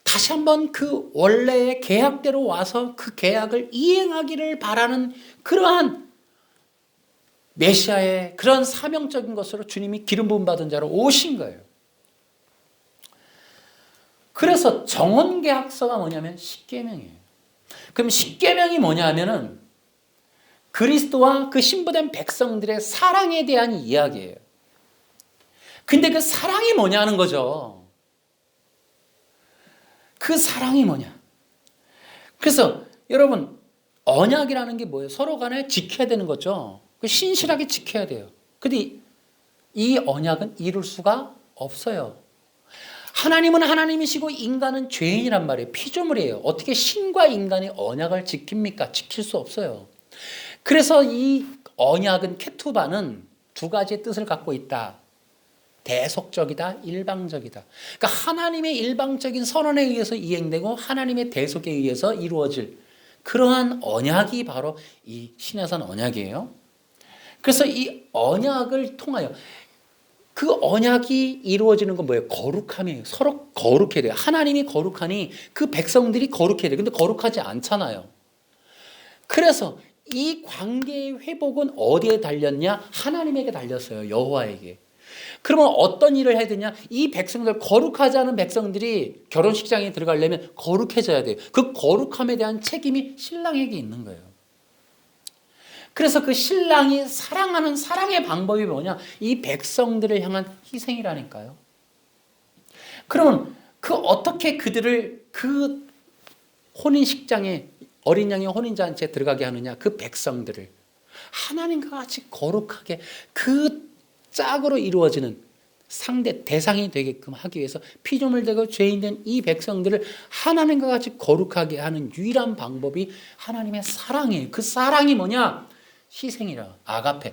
다시 한번 그 원래의 계약대로 와서 그 계약을 이행하기를 바라는 그러한 메시아의 그런 사명적인 것으로 주님이 기름 부음 받은 자로 오신 거예요. 그래서 정언계약서가 뭐냐면 십계명이에요. 그럼 십계명이 뭐냐면은 그리스도와 그 신부된 백성들의 사랑에 대한 이야기예요. 근데 그 사랑이 뭐냐는 거죠. 그 사랑이 뭐냐. 그래서 여러분, 언약이라는 게 뭐예요? 서로 간에 지켜야 되는 거죠. 신실하게 지켜야 돼요. 근데 이 언약은 이룰 수가 없어요. 하나님은 하나님이시고 인간은 죄인이란 말이에요. 피조물이에요. 어떻게 신과 인간이 언약을 지킵니까? 지킬 수 없어요. 그래서 이 언약은 케투바는 두 가지의 뜻을 갖고 있다. 대속적이다, 일방적이다. 그러니까 하나님의 일방적인 선언에 의해서 이행되고 하나님의 대속에 의해서 이루어질 그러한 언약이 바로 이 시내산 언약이에요. 그래서 이 언약을 통하여 그 언약이 이루어지는 건 뭐예요? 거룩함이에요. 서로 거룩해야 돼요. 하나님이 거룩하니 그 백성들이 거룩해야 돼요. 근데 거룩하지 않잖아요. 그래서 이 관계의 회복은 어디에 달렸냐? 하나님에게 달렸어요. 여호와에게. 그러면 어떤 일을 해야 되냐? 이 백성들, 거룩하지 않은 백성들이 결혼식장에 들어가려면 거룩해져야 돼요. 그 거룩함에 대한 책임이 신랑에게 있는 거예요. 그래서 그 신랑이 사랑하는 사랑의 방법이 뭐냐? 이 백성들을 향한 희생이라니까요. 그러면 그 어떻게 그들을 그 혼인식장에 어린 양의 혼인잔치에 들어가게 하느냐? 그 백성들을 하나님과 같이 거룩하게 그 짝으로 이루어지는 상대 대상이 되게끔 하기 위해서 피조물되고 죄인된 이 백성들을 하나님과 같이 거룩하게 하는 유일한 방법이 하나님의 사랑이에요. 그 사랑이 뭐냐? 희생이라, 아가페.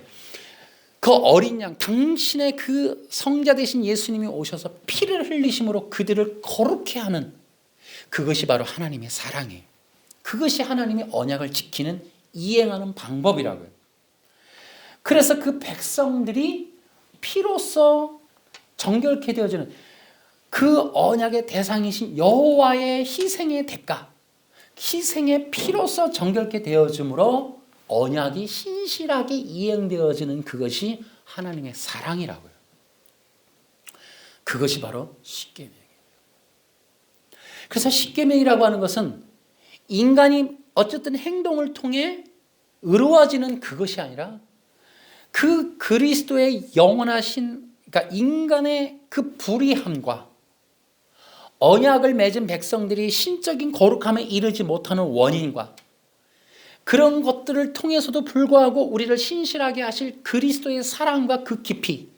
그 어린 양, 당신의 그 성자 되신 예수님이 오셔서 피를 흘리심으로 그들을 거룩해 하는 그것이 바로 하나님의 사랑이에요. 그것이 하나님의 언약을 지키는, 이행하는 방법이라고요. 그래서 그 백성들이 피로써 정결케 되어지는 그 언약의 대상이신 여호와의 희생의 대가, 희생의 피로써 정결케 되어짐으로 언약이 신실하게 이행되어지는 그것이 하나님의 사랑이라고요. 그것이 바로 십계명이에요. 그래서 십계명이라고 하는 것은 인간이 어쨌든 행동을 통해 의로워지는 그것이 아니라 그 그리스도의 영원하신, 그러니까 인간의 그 불의함과 언약을 맺은 백성들이 신적인 거룩함에 이르지 못하는 원인과 그런 것들을 통해서도 불구하고 우리를 신실하게 하실 그리스도의 사랑과 그 깊이,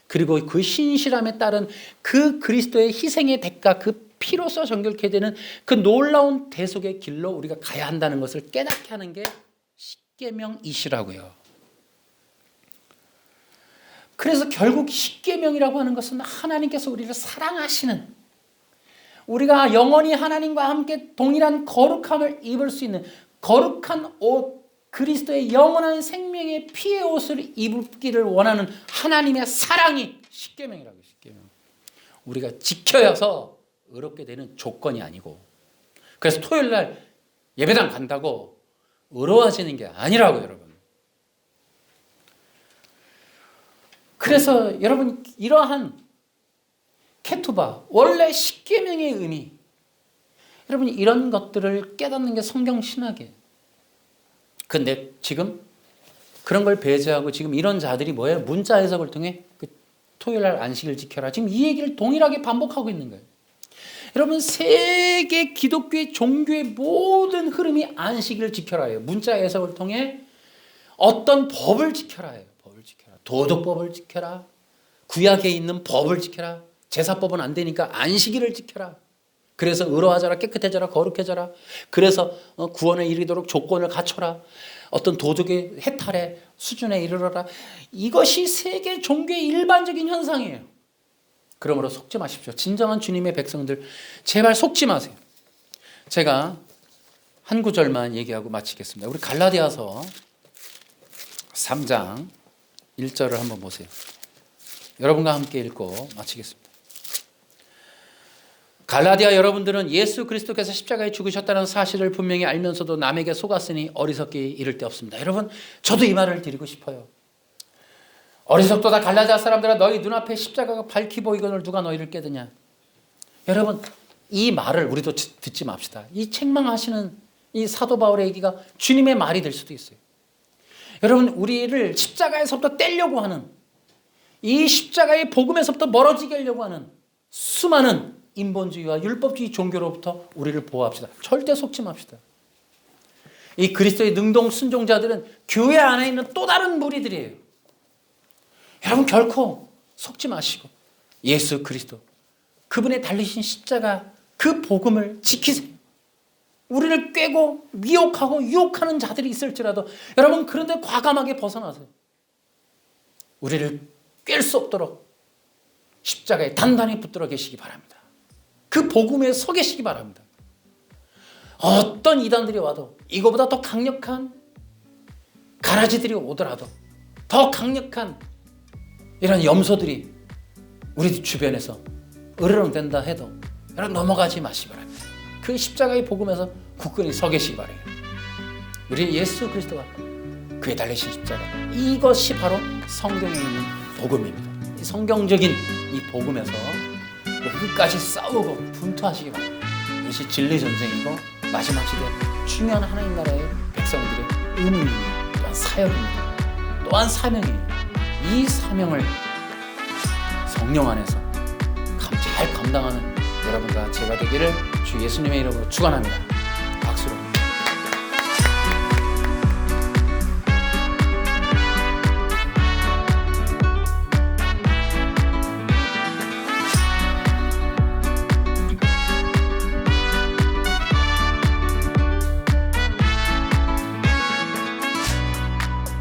그리고 그 신실함에 따른 그 그리스도의 희생의 대가, 그 피로써 정결케 되는 그 놀라운 대속의 길로 우리가 가야 한다는 것을 깨닫게 하는 게 십계명이시라고요. 그래서 결국 십계명이라고 하는 것은 하나님께서 우리를 사랑하시는, 우리가 영원히 하나님과 함께 동일한 거룩함을 입을 수 있는 거룩한 옷, 그리스도의 영원한 생명의 피의 옷을 입기를 원하는 하나님의 사랑이 십계명이라고요. 십계명. 우리가 지켜야서 의롭게 되는 조건이 아니고, 그래서 토요일 날 예배당 간다고 의로워지는 게 아니라고요, 여러분. 그래서 여러분, 이러한 케투바, 원래 십계명의 의미, 여러분 이런 것들을 깨닫는 게 성경 신학이에요. 근데 지금 그런 걸 배제하고 지금 이런 자들이 뭐예요? 문자 해석을 통해 그 토요일 날 안식일 지켜라, 지금 이 얘기를 동일하게 반복하고 있는 거예요. 여러분, 세계 기독교의 종교의 모든 흐름이 안식일을 지켜라예요. 문자 해석을 통해 어떤 법을 지켜라예요. 법을 지켜라. 도덕법을 지켜라. 구약에 있는 법을 지켜라. 제사법은 안 되니까 안식일을 지켜라. 그래서 의로하자라, 깨끗해져라, 거룩해져라. 그래서 구원에 이르도록 조건을 갖춰라. 어떤 도덕의 해탈의 수준에 이르러라. 이것이 세계 종교의 일반적인 현상이에요. 그러므로 속지 마십시오. 진정한 주님의 백성들, 제발 속지 마세요. 제가 한 구절만 얘기하고 마치겠습니다. 우리 갈라디아서 3장 1절을 한번 보세요. 여러분과 함께 읽고 마치겠습니다. 갈라디아 여러분들은 예수 그리스도께서 십자가에 죽으셨다는 사실을 분명히 알면서도 남에게 속았으니 어리석게 이를 데 없습니다. 여러분, 저도 이 말을 드리고 싶어요. 어리석도다 갈라디아 사람들아, 너희 눈앞에 십자가가 밝히 보이거늘 누가 너희를 깨드냐. 여러분, 이 말을 우리도 듣지 맙시다. 이 책망하시는 이 사도 바울의 얘기가 주님의 말이 될 수도 있어요. 여러분, 우리를 십자가에서부터 떼려고 하는, 이 십자가의 복음에서부터 멀어지게 하려고 하는 수많은 인본주의와 율법주의 종교로부터 우리를 보호합시다. 절대 속지 맙시다. 이 그리스도의 능동 순종자들은 교회 안에 있는 또 다른 무리들이에요. 여러분, 결코 속지 마시고 예수 그리스도, 그분의 달리신 십자가, 그 복음을 지키세요. 우리를 꿰고 미혹하고 유혹하는 자들이 있을지라도 여러분, 그런데 과감하게 벗어나세요. 우리를 꿰 수 없도록 십자가에 단단히 붙들어 계시기 바랍니다. 그 복음에 서 계시기 바랍니다. 어떤 이단들이 와도, 이거보다 더 강력한 가라지들이 오더라도, 더 강력한 이런 염소들이 우리 주변에서 으르렁댄다 해도 여러분, 넘어가지 마시기 바랍니다. 그 십자가의 복음에서 굳건히 서 계시기 바라요. 우리 예수 그리스도가 그의 달리신 십자가, 이것이 바로 성경에 있는 복음입니다. 이 성경적인 이 복음에서 끝까지 싸우고 분투하시기 바랍니다. 이것이 진리 전쟁이고 마지막 시대 중요한 하나님 나라의 백성들의 의무입니다. 또한 사역입니다. 또한 사명이에요. 이 사명을 성령 안에서 잘 감당하는 여러분과 제가 되기를 주 예수님의 이름으로 축원합니다.